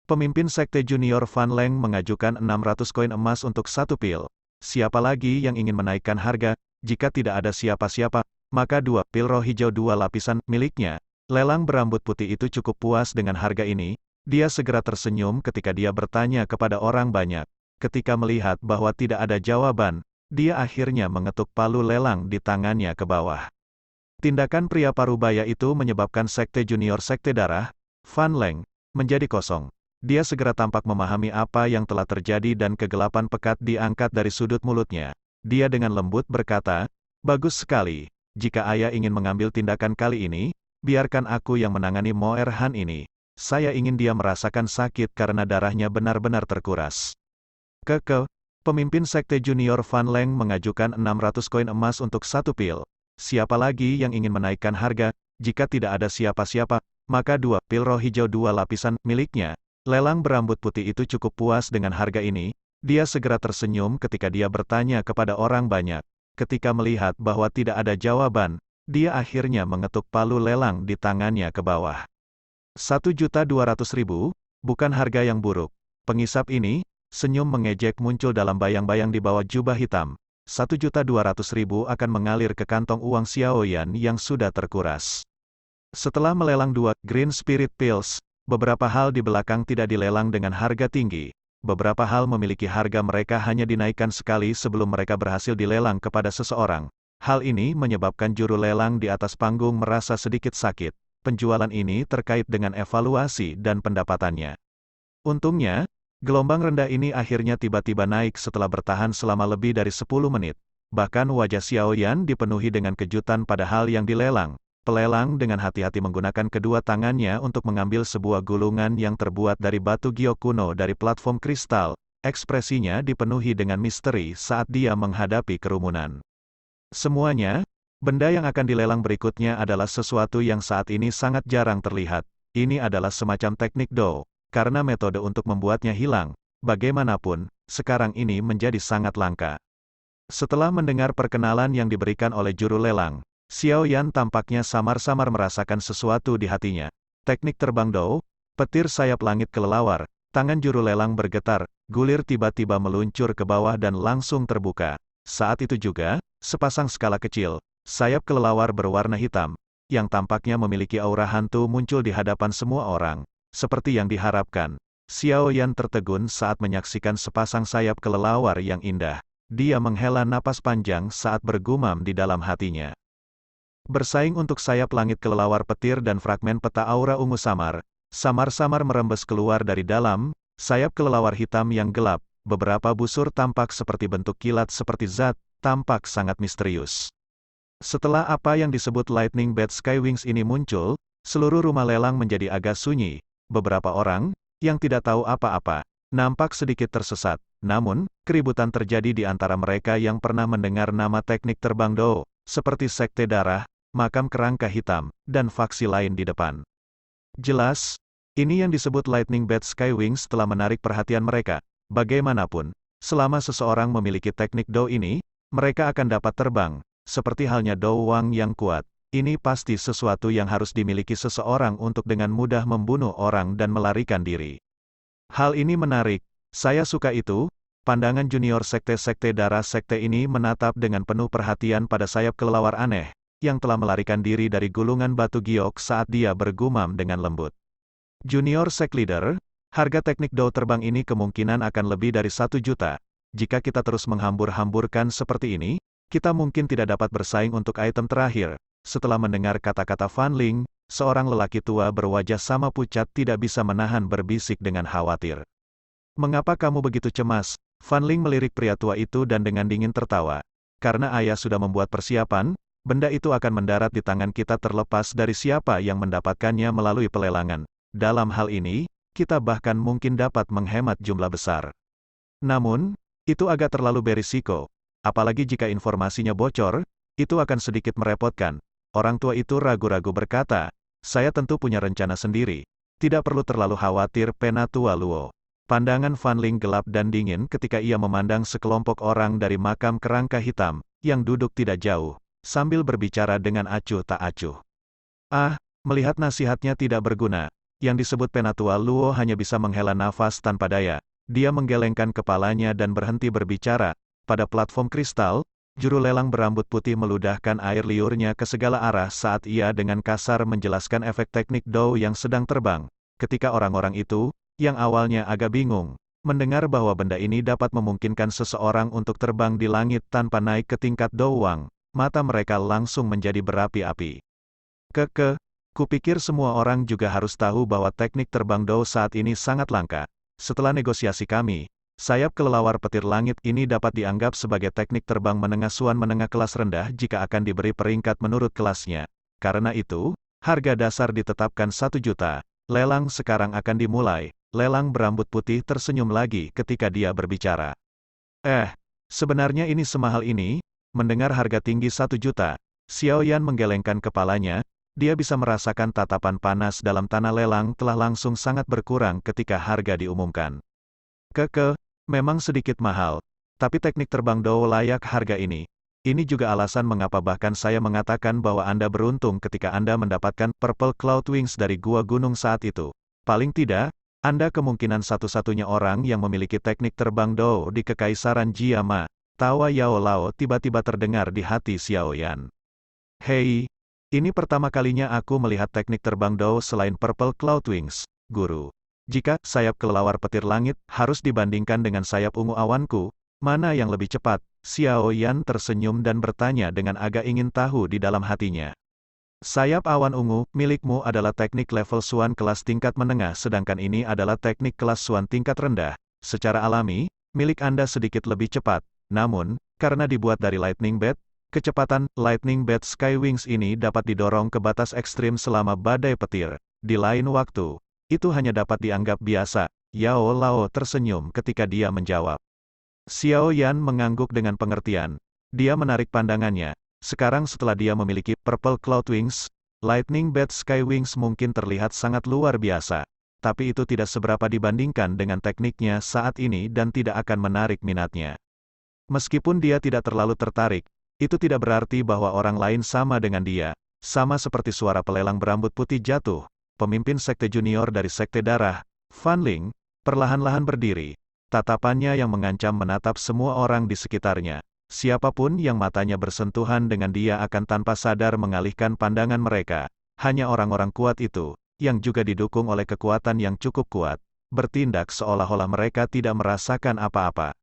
Pemimpin sekte junior Fan Leng mengajukan 600 koin emas untuk satu pil. Siapa lagi yang ingin menaikkan harga? Jika tidak ada siapa-siapa, maka 2 pil roh hijau 2 lapisan miliknya. Lelang berambut putih itu cukup puas dengan harga ini. Dia segera tersenyum ketika dia bertanya kepada orang banyak. Ketika melihat bahwa tidak ada jawaban, dia akhirnya mengetuk palu lelang di tangannya ke bawah. Tindakan pria parubaya itu menyebabkan sekte junior sekte darah, Fan Leng, menjadi kosong. Dia segera tampak memahami apa yang telah terjadi dan kegelapan pekat diangkat dari sudut mulutnya. Dia dengan lembut berkata, "Bagus sekali. Jika ayah ingin mengambil tindakan kali ini, biarkan aku yang menangani Moer Han ini. Saya ingin dia merasakan sakit karena darahnya benar-benar terkuras." Pemimpin sekte junior Fan Leng mengajukan 600 koin emas untuk satu pil. Siapa lagi yang ingin menaikkan harga? Jika tidak ada siapa-siapa, maka 2 pil roh hijau 2 lapisan miliknya. Lelang berambut putih itu cukup puas dengan harga ini. Dia segera tersenyum ketika dia bertanya kepada orang banyak. Ketika melihat bahwa tidak ada jawaban, dia akhirnya mengetuk palu lelang di tangannya ke bawah. 1.200.000, bukan harga yang buruk. Pengisap ini, senyum mengejek muncul dalam bayang-bayang di bawah jubah hitam. 1.200.000 akan mengalir ke kantong uang Xiao Yan yang sudah terkuras. Setelah melelang dua Green Spirit Pills, beberapa hal di belakang tidak dilelang dengan harga tinggi. Beberapa hal memiliki harga mereka hanya dinaikkan sekali sebelum mereka berhasil dilelang kepada seseorang. Hal ini menyebabkan juru lelang di atas panggung merasa sedikit sakit. Penjualan ini terkait dengan evaluasi dan pendapatannya. Untungnya, gelombang rendah ini akhirnya tiba-tiba naik setelah bertahan selama lebih dari 10 menit. Bahkan wajah Xiao Yan dipenuhi dengan kejutan pada hal yang dilelang. Pelelang dengan hati-hati menggunakan kedua tangannya untuk mengambil sebuah gulungan yang terbuat dari batu giok kuno dari platform kristal. Ekspresinya dipenuhi dengan misteri saat dia menghadapi kerumunan. Semuanya, benda yang akan dilelang berikutnya adalah sesuatu yang saat ini sangat jarang terlihat. Ini adalah semacam teknik Do, karena metode untuk membuatnya hilang. Bagaimanapun, sekarang ini menjadi sangat langka. Setelah mendengar perkenalan yang diberikan oleh juru lelang, Xiao Yan tampaknya samar-samar merasakan sesuatu di hatinya. Teknik terbang Do, petir sayap langit kelelawar, tangan juru lelang bergetar, gulir tiba-tiba meluncur ke bawah dan langsung terbuka. Saat itu juga, sepasang skala kecil, sayap kelelawar berwarna hitam, yang tampaknya memiliki aura hantu muncul di hadapan semua orang. Seperti yang diharapkan, Xiao Yan tertegun saat menyaksikan sepasang sayap kelelawar yang indah. Dia menghela napas panjang saat bergumam di dalam hatinya. Bersaing untuk sayap langit kelelawar petir dan fragmen peta aura ungu samar-samar merembes keluar dari dalam, sayap kelelawar hitam yang gelap, beberapa busur tampak seperti bentuk kilat seperti zat, tampak sangat misterius. Setelah apa yang disebut Lightning Bat Skywings ini muncul, seluruh rumah lelang menjadi agak sunyi. Beberapa orang, yang tidak tahu apa-apa, nampak sedikit tersesat. Namun, keributan terjadi di antara mereka yang pernah mendengar nama teknik terbang Do, seperti Sekte Darah, Makam Kerangka Hitam, dan faksi lain di depan. Jelas, ini yang disebut Lightning Bat Skywings telah menarik perhatian mereka. Bagaimanapun, selama seseorang memiliki teknik Do ini, mereka akan dapat terbang, seperti halnya Do Wang yang kuat. Ini pasti sesuatu yang harus dimiliki seseorang untuk dengan mudah membunuh orang dan melarikan diri. Hal ini menarik, saya suka itu. Pandangan junior sekte-sekte darah sekte ini menatap dengan penuh perhatian pada sayap kelelawar aneh, yang telah melarikan diri dari gulungan batu giok saat dia bergumam dengan lembut. Junior Sect Leader, harga teknik Do terbang ini kemungkinan akan lebih dari 1 juta. Jika kita terus menghambur-hamburkan seperti ini, kita mungkin tidak dapat bersaing untuk item terakhir. Setelah mendengar kata-kata Fan Ling, seorang lelaki tua berwajah sama pucat tidak bisa menahan berbisik dengan khawatir. Mengapa kamu begitu cemas? Fan Ling melirik pria tua itu dan dengan dingin tertawa. Karena ayah sudah membuat persiapan, benda itu akan mendarat di tangan kita terlepas dari siapa yang mendapatkannya melalui pelelangan. Dalam hal ini, kita bahkan mungkin dapat menghemat jumlah besar. Namun, itu agak terlalu berisiko. Apalagi jika informasinya bocor, itu akan sedikit merepotkan. Orang tua itu ragu-ragu berkata, saya tentu punya rencana sendiri. Tidak perlu terlalu khawatir Penatua Luo. Pandangan Fan Ling gelap dan dingin ketika ia memandang sekelompok orang dari makam kerangka hitam, yang duduk tidak jauh, sambil berbicara dengan acuh tak acuh. Melihat nasihatnya tidak berguna, yang disebut Penatua Luo hanya bisa menghela nafas tanpa daya. Dia menggelengkan kepalanya dan berhenti berbicara. Pada platform kristal, juru lelang berambut putih meludahkan air liurnya ke segala arah saat ia dengan kasar menjelaskan efek teknik Do yang sedang terbang. Ketika orang-orang itu, yang awalnya agak bingung, mendengar bahwa benda ini dapat memungkinkan seseorang untuk terbang di langit tanpa naik ke tingkat Do Wang, mata mereka langsung menjadi berapi-api. Kupikir semua orang juga harus tahu bahwa teknik terbang Do saat ini sangat langka. Setelah negosiasi kami, sayap kelelawar petir langit ini dapat dianggap sebagai teknik terbang menengah suan menengah kelas rendah jika akan diberi peringkat menurut kelasnya. Karena itu, harga dasar ditetapkan 1 juta. Lelang sekarang akan dimulai. Lelang berambut putih tersenyum lagi ketika dia berbicara. Sebenarnya ini semahal ini? Mendengar harga tinggi 1 juta, Xiao Yan menggelengkan kepalanya. Dia bisa merasakan tatapan panas dalam tanah lelang telah langsung sangat berkurang ketika harga diumumkan. Memang sedikit mahal, tapi teknik terbang Do layak harga ini. Ini juga alasan mengapa bahkan saya mengatakan bahwa Anda beruntung ketika Anda mendapatkan Purple Cloud Wings dari Gua Gunung saat itu. Paling tidak, Anda kemungkinan satu-satunya orang yang memiliki teknik terbang Do di Kekaisaran Jiama. Tawa Yao Lao tiba-tiba terdengar di hati Xiao Yan. Hei, Ini pertama kalinya aku melihat teknik terbang Dao selain Purple Cloud Wings, Guru. Jika sayap kelelawar petir langit harus dibandingkan dengan sayap ungu awanku, mana yang lebih cepat? Xiao Yan tersenyum dan bertanya dengan agak ingin tahu di dalam hatinya. Sayap awan ungu, milikmu adalah teknik level Xuan kelas tingkat menengah sedangkan ini adalah teknik kelas Xuan tingkat rendah. Secara alami, milik Anda sedikit lebih cepat. Namun, karena dibuat dari Lightning Bat, kecepatan Lightning Bat Sky Wings ini dapat didorong ke batas ekstrim selama badai petir. Di lain waktu, itu hanya dapat dianggap biasa. Yao Lao tersenyum ketika dia menjawab. Xiao Yan mengangguk dengan pengertian. Dia menarik pandangannya. Sekarang setelah dia memiliki Purple Cloud Wings, Lightning Bat Sky Wings mungkin terlihat sangat luar biasa. Tapi itu tidak seberapa dibandingkan dengan tekniknya saat ini dan tidak akan menarik minatnya. Meskipun dia tidak terlalu tertarik, itu tidak berarti bahwa orang lain sama dengan dia. Sama seperti suara pelelang berambut putih jatuh, pemimpin sekte junior dari sekte darah, Fan Ling, perlahan-lahan berdiri. Tatapannya yang mengancam menatap semua orang di sekitarnya. Siapapun yang matanya bersentuhan dengan dia akan tanpa sadar mengalihkan pandangan mereka. Hanya orang-orang kuat itu, yang juga didukung oleh kekuatan yang cukup kuat, bertindak seolah-olah mereka tidak merasakan apa-apa.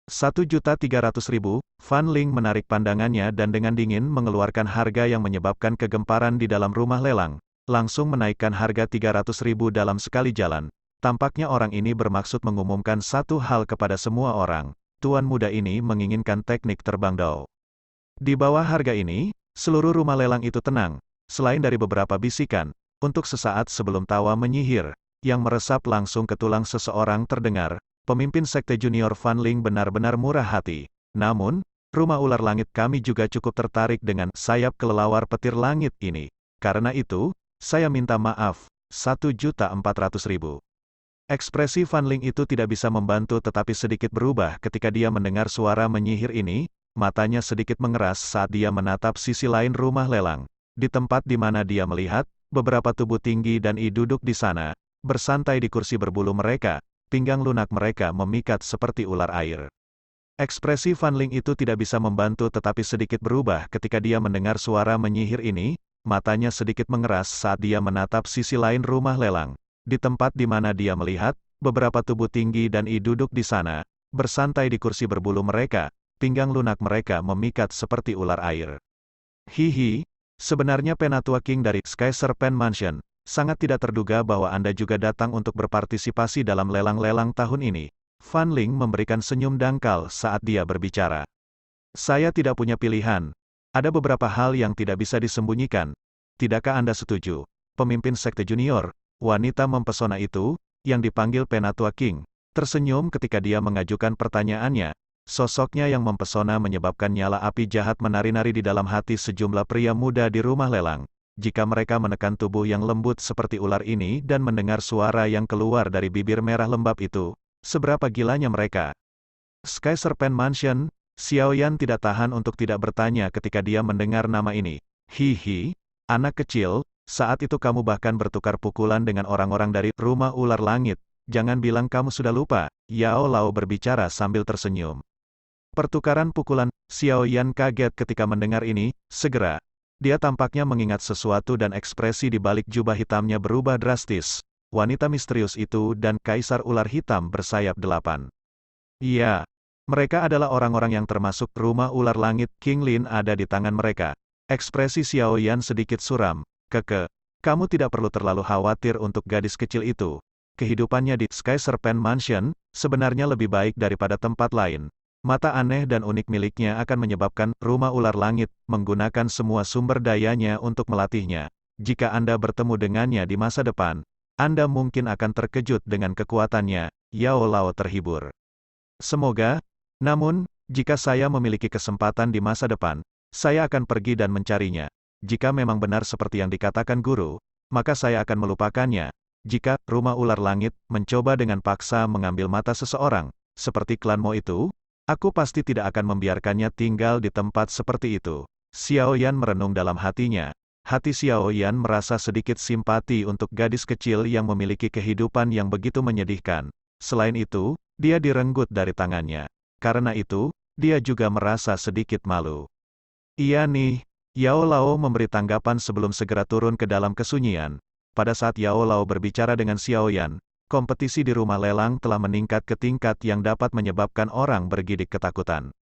1.300.000, Fan Ling menarik pandangannya dan dengan dingin mengeluarkan harga yang menyebabkan kegemparan di dalam rumah lelang, langsung menaikkan harga 300.000 dalam sekali jalan. Tampaknya orang ini bermaksud mengumumkan satu hal kepada semua orang. Tuan muda ini menginginkan teknik terbang Dao. Di bawah harga ini, seluruh rumah lelang itu tenang, selain dari beberapa bisikan, untuk sesaat sebelum tawa menyihir, yang meresap langsung ke tulang seseorang terdengar, pemimpin sekte junior Fan Ling benar-benar murah hati. Namun, rumah ular langit kami juga cukup tertarik dengan sayap kelelawar petir langit ini. Karena itu, saya minta maaf, 1.400.000. Ekspresi Fan Ling itu tidak bisa membantu tetapi sedikit berubah ketika dia mendengar suara menyihir ini, matanya sedikit mengeras saat dia menatap sisi lain rumah lelang. Di tempat di mana dia melihat, beberapa tubuh tinggi dan duduk di sana, bersantai di kursi berbulu mereka, pinggang lunak mereka memikat seperti ular air. Ekspresi Fan Ling itu tidak bisa membantu tetapi sedikit berubah ketika dia mendengar suara menyihir ini, matanya sedikit mengeras saat dia menatap sisi lain rumah lelang. Di tempat di mana dia melihat, beberapa tubuh tinggi dan duduk di sana, bersantai di kursi berbulu mereka, pinggang lunak mereka memikat seperti ular air. Hihi, sebenarnya Penatua King dari Sky Serpent Mansion, sangat tidak terduga bahwa Anda juga datang untuk berpartisipasi dalam lelang-lelang tahun ini. Fan Ling memberikan senyum dangkal saat dia berbicara. Saya tidak punya pilihan. Ada beberapa hal yang tidak bisa disembunyikan. Tidakkah Anda setuju? Pemimpin sekte junior, wanita mempesona itu, yang dipanggil Penatua King, tersenyum ketika dia mengajukan pertanyaannya. Sosoknya yang mempesona menyebabkan nyala api jahat menari-nari di dalam hati sejumlah pria muda di rumah lelang. Jika mereka menekan tubuh yang lembut seperti ular ini dan mendengar suara yang keluar dari bibir merah lembab itu, seberapa gilanya mereka. Sky Serpent Mansion, Xiao Yan tidak tahan untuk tidak bertanya ketika dia mendengar nama ini. Hihi, anak kecil, saat itu kamu bahkan bertukar pukulan dengan orang-orang dari rumah ular langit. Jangan bilang kamu sudah lupa. Yao Lao berbicara sambil tersenyum. Pertukaran pukulan, Xiao Yan kaget ketika mendengar ini, segera. Dia tampaknya mengingat sesuatu dan ekspresi di balik jubah hitamnya berubah drastis. Wanita misterius itu dan Kaisar Ular Hitam bersayap 8. Iya, mereka adalah orang-orang yang termasuk rumah ular langit. King Lin ada di tangan mereka. Ekspresi Xiao Yan sedikit suram. Kamu tidak perlu terlalu khawatir untuk gadis kecil itu. Kehidupannya di Sky Serpent Mansion, sebenarnya lebih baik daripada tempat lain. Mata aneh dan unik miliknya akan menyebabkan rumah ular langit menggunakan semua sumber dayanya untuk melatihnya. Jika Anda bertemu dengannya di masa depan, Anda mungkin akan terkejut dengan kekuatannya. Yao Lao terhibur. Semoga, namun, jika saya memiliki kesempatan di masa depan, saya akan pergi dan mencarinya. Jika memang benar seperti yang dikatakan guru, maka saya akan melupakannya. Jika rumah ular langit mencoba dengan paksa mengambil mata seseorang, seperti klan Mo itu, aku pasti tidak akan membiarkannya tinggal di tempat seperti itu. Xiao Yan merenung dalam hatinya. Hati Xiao Yan merasa sedikit simpati untuk gadis kecil yang memiliki kehidupan yang begitu menyedihkan. Selain itu, dia direnggut dari tangannya. Karena itu, dia juga merasa sedikit malu. Iya nih, Yao Lao memberi tanggapan sebelum segera turun ke dalam kesunyian. Pada saat Yao Lao berbicara dengan Xiao Yan, kompetisi di rumah lelang telah meningkat ke tingkat yang dapat menyebabkan orang bergidik ketakutan.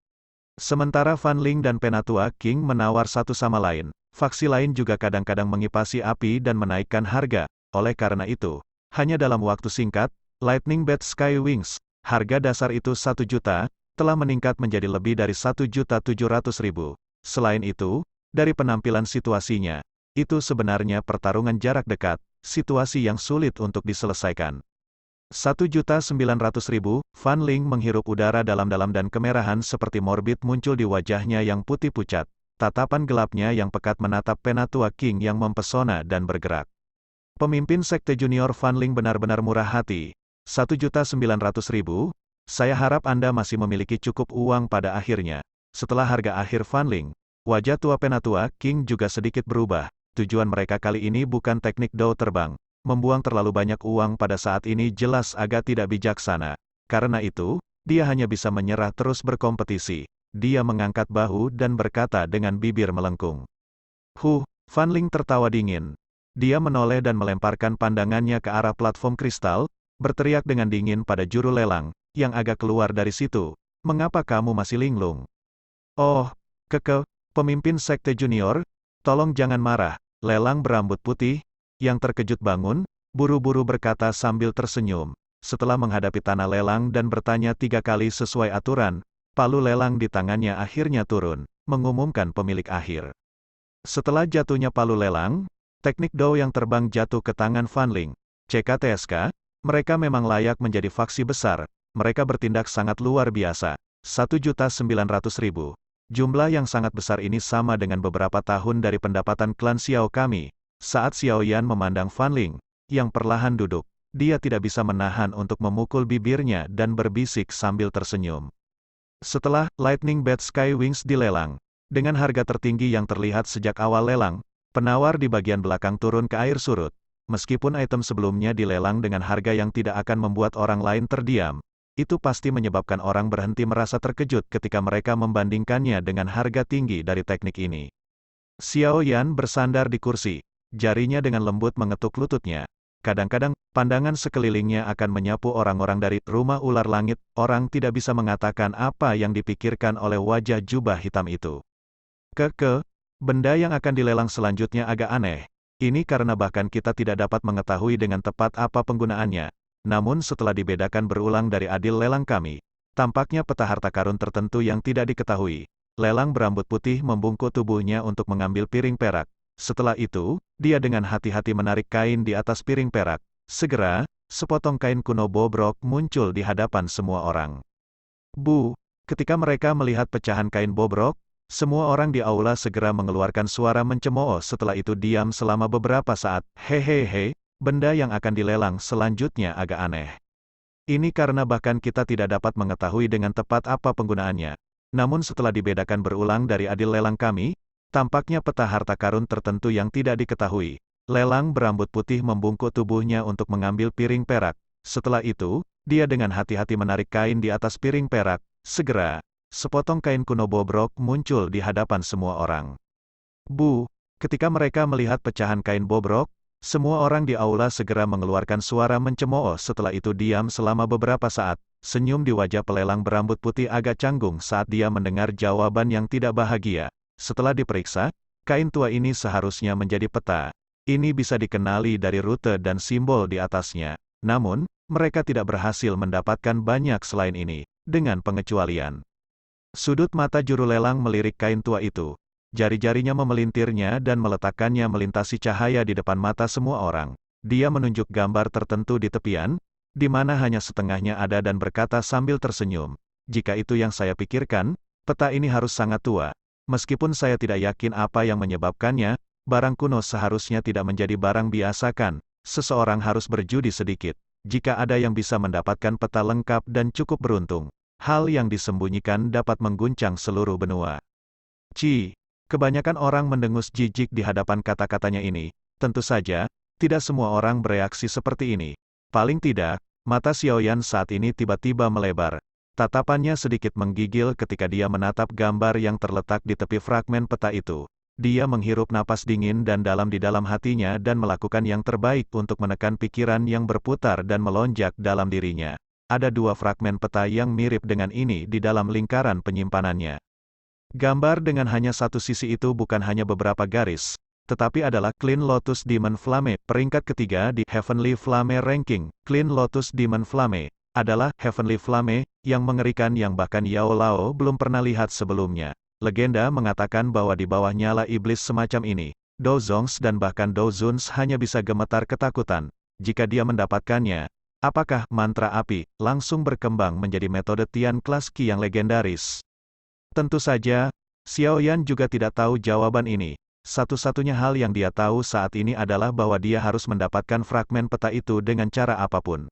Sementara Fan Ling dan Penatua King menawar satu sama lain, faksi lain juga kadang-kadang mengipasi api dan menaikkan harga. Oleh karena itu, hanya dalam waktu singkat, Lightning Bat Sky Wings, harga dasar itu 1 juta, telah meningkat menjadi lebih dari 1.700.000. Selain itu, dari penampilan situasinya, itu sebenarnya pertarungan jarak dekat, situasi yang sulit untuk diselesaikan. 1.900.000, Fan Ling menghirup udara dalam-dalam dan kemerahan seperti morbid muncul di wajahnya yang putih pucat. Tatapan gelapnya yang pekat menatap Penatua King yang mempesona dan bergerak. Pemimpin Sekte Junior Fan Ling benar-benar murah hati. 1.900.000, saya harap Anda masih memiliki cukup uang pada akhirnya. Setelah harga akhir Fan Ling, wajah tua Penatua King juga sedikit berubah. Tujuan mereka kali ini bukan teknik dao terbang. Membuang terlalu banyak uang pada saat ini jelas agak tidak bijaksana. Karena itu, dia hanya bisa menyerah terus berkompetisi. Dia mengangkat bahu dan berkata dengan bibir melengkung. Fan Ling tertawa dingin. Dia menoleh dan melemparkan pandangannya ke arah platform kristal, berteriak dengan dingin pada juru lelang, yang agak keluar dari situ. Mengapa kamu masih linglung? Oh, pemimpin Sekte Junior, tolong jangan marah. Lelang berambut putih, yang terkejut bangun, buru-buru berkata sambil tersenyum. Setelah menghadapi tanah lelang dan bertanya 3 kali sesuai aturan, palu lelang di tangannya akhirnya turun, mengumumkan pemilik akhir. Setelah jatuhnya palu lelang, teknik dao yang terbang jatuh ke tangan Fan Ling. CKTSK, mereka memang layak menjadi faksi besar, mereka bertindak sangat luar biasa. 1.900.000. Jumlah yang sangat besar ini sama dengan beberapa tahun dari pendapatan klan Xiao kami. Saat Xiao Yan memandang Fan Ling, yang perlahan duduk, dia tidak bisa menahan untuk memukul bibirnya dan berbisik sambil tersenyum. Setelah Lightning Bat Sky Wings dilelang, dengan harga tertinggi yang terlihat sejak awal lelang, penawar di bagian belakang turun ke air surut. Meskipun item sebelumnya dilelang dengan harga yang tidak akan membuat orang lain terdiam, itu pasti menyebabkan orang berhenti merasa terkejut ketika mereka membandingkannya dengan harga tinggi dari teknik ini. Xiao Yan bersandar di kursi. Jarinya dengan lembut mengetuk lututnya. Kadang-kadang, pandangan sekelilingnya akan menyapu orang-orang dari rumah ular langit. Orang tidak bisa mengatakan apa yang dipikirkan oleh wajah jubah hitam itu. Benda yang akan dilelang selanjutnya agak aneh. Ini karena bahkan kita tidak dapat mengetahui dengan tepat apa penggunaannya. Namun setelah dibedakan berulang dari adil lelang kami, tampaknya peta harta karun tertentu yang tidak diketahui. Lelang berambut putih membungkuk tubuhnya untuk mengambil piring perak. Setelah itu, dia dengan hati-hati menarik kain di atas piring perak. Segera, sepotong kain kuno bobrok muncul di hadapan semua orang. Ketika mereka melihat pecahan kain bobrok, semua orang di aula segera mengeluarkan suara mencemooh. Setelah itu diam selama beberapa saat. Hehehe, benda yang akan dilelang selanjutnya agak aneh. Ini karena bahkan kita tidak dapat mengetahui dengan tepat apa penggunaannya. Namun setelah dibedakan berulang dari adil lelang kami, tampaknya peta harta karun tertentu yang tidak diketahui. Lelang berambut putih membungkuk tubuhnya untuk mengambil piring perak. Setelah itu, dia dengan hati-hati menarik kain di atas piring perak. Segera, sepotong kain kuno bobrok muncul di hadapan semua orang. Ketika mereka melihat pecahan kain bobrok, semua orang di aula segera mengeluarkan suara mencemooh. Setelah itu diam selama beberapa saat. Senyum di wajah pelelang berambut putih agak canggung saat dia mendengar jawaban yang tidak bahagia. Setelah diperiksa, kain tua ini seharusnya menjadi peta. Ini bisa dikenali dari rute dan simbol di atasnya. Namun, mereka tidak berhasil mendapatkan banyak selain ini, dengan pengecualian. Sudut mata juru lelang melirik kain tua itu. Jari-jarinya memelintirnya dan meletakkannya melintasi cahaya di depan mata semua orang. Dia menunjuk gambar tertentu di tepian, di mana hanya setengahnya ada dan berkata sambil tersenyum. Jika itu yang saya pikirkan, peta ini harus sangat tua. Meskipun saya tidak yakin apa yang menyebabkannya, barang kuno seharusnya tidak menjadi barang biasa kan? Seseorang harus berjudi sedikit. Jika ada yang bisa mendapatkan peta lengkap dan cukup beruntung, hal yang disembunyikan dapat mengguncang seluruh benua. Kebanyakan orang mendengus jijik di hadapan kata-katanya ini. Tentu saja, tidak semua orang bereaksi seperti ini. Paling tidak, mata Xiao Yan saat ini tiba-tiba melebar. Tatapannya sedikit menggigil ketika dia menatap gambar yang terletak di tepi fragmen peta itu. Dia menghirup napas dingin dan dalam di dalam hatinya dan melakukan yang terbaik untuk menekan pikiran yang berputar dan melonjak dalam dirinya. Ada dua fragmen peta yang mirip dengan ini di dalam lingkaran penyimpanannya. Gambar dengan hanya satu sisi itu bukan hanya beberapa garis, tetapi adalah Clean Lotus Demon Flame, peringkat ketiga di Heavenly Flame Ranking. Clean Lotus Demon Flame adalah Heavenly Flame yang mengerikan yang bahkan Yao Lao belum pernah lihat sebelumnya. Legenda mengatakan bahwa di bawah nyala iblis semacam ini, Dozongs dan bahkan Dozuns hanya bisa gemetar ketakutan jika dia mendapatkannya. Apakah mantra api langsung berkembang menjadi metode Tian Kelas Qi yang legendaris? Tentu saja, Xiaoyan juga tidak tahu jawaban ini. Satu-satunya hal yang dia tahu saat ini adalah bahwa dia harus mendapatkan fragmen peta itu dengan cara apapun.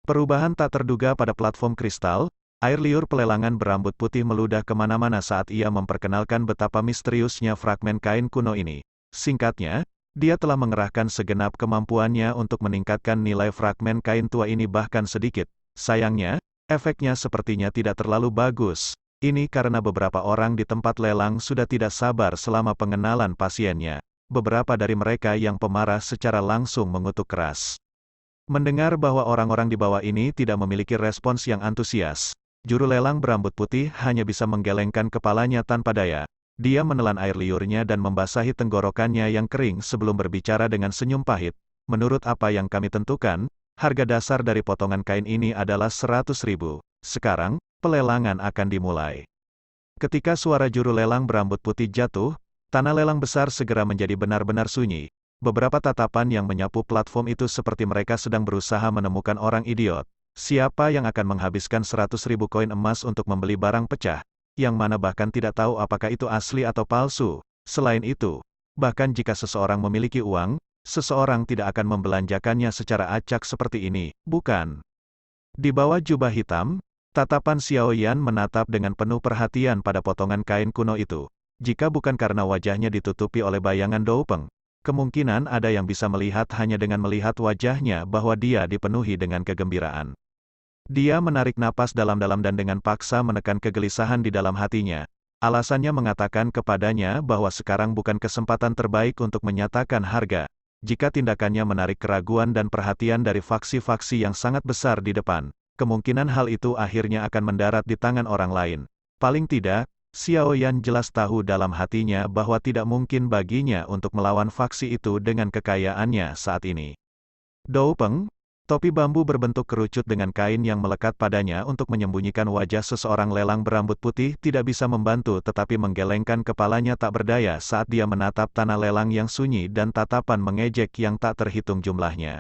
Perubahan tak terduga pada platform kristal, air liur pelelangan berambut putih meludah kemana-mana saat ia memperkenalkan betapa misteriusnya fragmen kain kuno ini. Singkatnya, dia telah mengerahkan segenap kemampuannya untuk meningkatkan nilai fragmen kain tua ini bahkan sedikit. Sayangnya, efeknya sepertinya tidak terlalu bagus. Ini karena beberapa orang di tempat lelang sudah tidak sabar selama pengenalan pasiennya. Beberapa dari mereka yang pemarah secara langsung mengutuk keras. Mendengar bahwa orang-orang di bawah ini tidak memiliki respons yang antusias, juru lelang berambut putih hanya bisa menggelengkan kepalanya tanpa daya. Dia menelan air liurnya dan membasahi tenggorokannya yang kering sebelum berbicara dengan senyum pahit. Menurut apa yang kami tentukan, harga dasar dari potongan kain ini adalah 100.000. Sekarang, pelelangan akan dimulai. Ketika suara juru lelang berambut putih jatuh, tanah lelang besar segera menjadi benar-benar sunyi. Beberapa tatapan yang menyapu platform itu seperti mereka sedang berusaha menemukan orang idiot. Siapa yang akan menghabiskan 100.000 koin emas untuk membeli barang pecah? Yang mana bahkan tidak tahu apakah itu asli atau palsu. Selain itu, bahkan jika seseorang memiliki uang, seseorang tidak akan membelanjakannya secara acak seperti ini, bukan? Di bawah jubah hitam, tatapan Xiaoyan menatap dengan penuh perhatian pada potongan kain kuno itu. Jika bukan karena wajahnya ditutupi oleh bayangan Doupeng, kemungkinan ada yang bisa melihat hanya dengan melihat wajahnya bahwa dia dipenuhi dengan kegembiraan. Dia menarik napas dalam-dalam dan dengan paksa menekan kegelisahan di dalam hatinya. Alasannya mengatakan kepadanya bahwa sekarang bukan kesempatan terbaik untuk menyatakan harga. Jika tindakannya menarik keraguan dan perhatian dari faksi-faksi yang sangat besar di depan, kemungkinan hal itu akhirnya akan mendarat di tangan orang lain. Paling tidak, Xiaoyan jelas tahu dalam hatinya bahwa tidak mungkin baginya untuk melawan faksi itu dengan kekayaannya saat ini. Doupeng, topi bambu berbentuk kerucut dengan kain yang melekat padanya untuk menyembunyikan wajah seseorang lelang berambut putih tidak bisa membantu tetapi menggelengkan kepalanya tak berdaya saat dia menatap tanah lelang yang sunyi dan tatapan mengejek yang tak terhitung jumlahnya.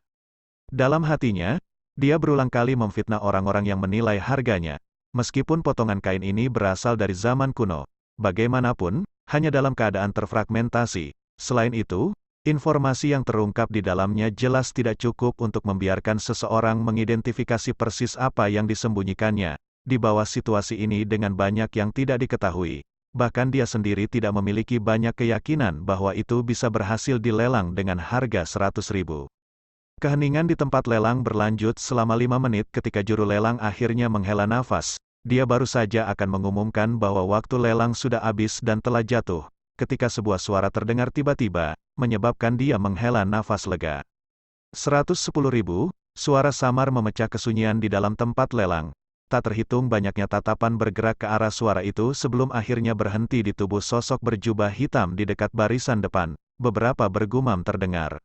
Dalam hatinya, dia berulang kali memfitnah orang-orang yang menilai harganya. Meskipun potongan kain ini berasal dari zaman kuno, bagaimanapun, hanya dalam keadaan terfragmentasi. Selain itu, informasi yang terungkap di dalamnya jelas tidak cukup untuk membiarkan seseorang mengidentifikasi persis apa yang disembunyikannya. Di bawah situasi ini dengan banyak yang tidak diketahui, bahkan dia sendiri tidak memiliki banyak keyakinan bahwa itu bisa berhasil dilelang dengan harga 100.000. Keheningan di tempat lelang berlanjut selama 5 menit ketika juru lelang akhirnya menghela nafas. Dia baru saja akan mengumumkan bahwa waktu lelang sudah habis dan telah jatuh, ketika sebuah suara terdengar tiba-tiba, menyebabkan dia menghela nafas lega. 110.000, suara samar memecah kesunyian di dalam tempat lelang. Tak terhitung banyaknya tatapan bergerak ke arah suara itu sebelum akhirnya berhenti di tubuh sosok berjubah hitam di dekat barisan depan. Beberapa bergumam terdengar.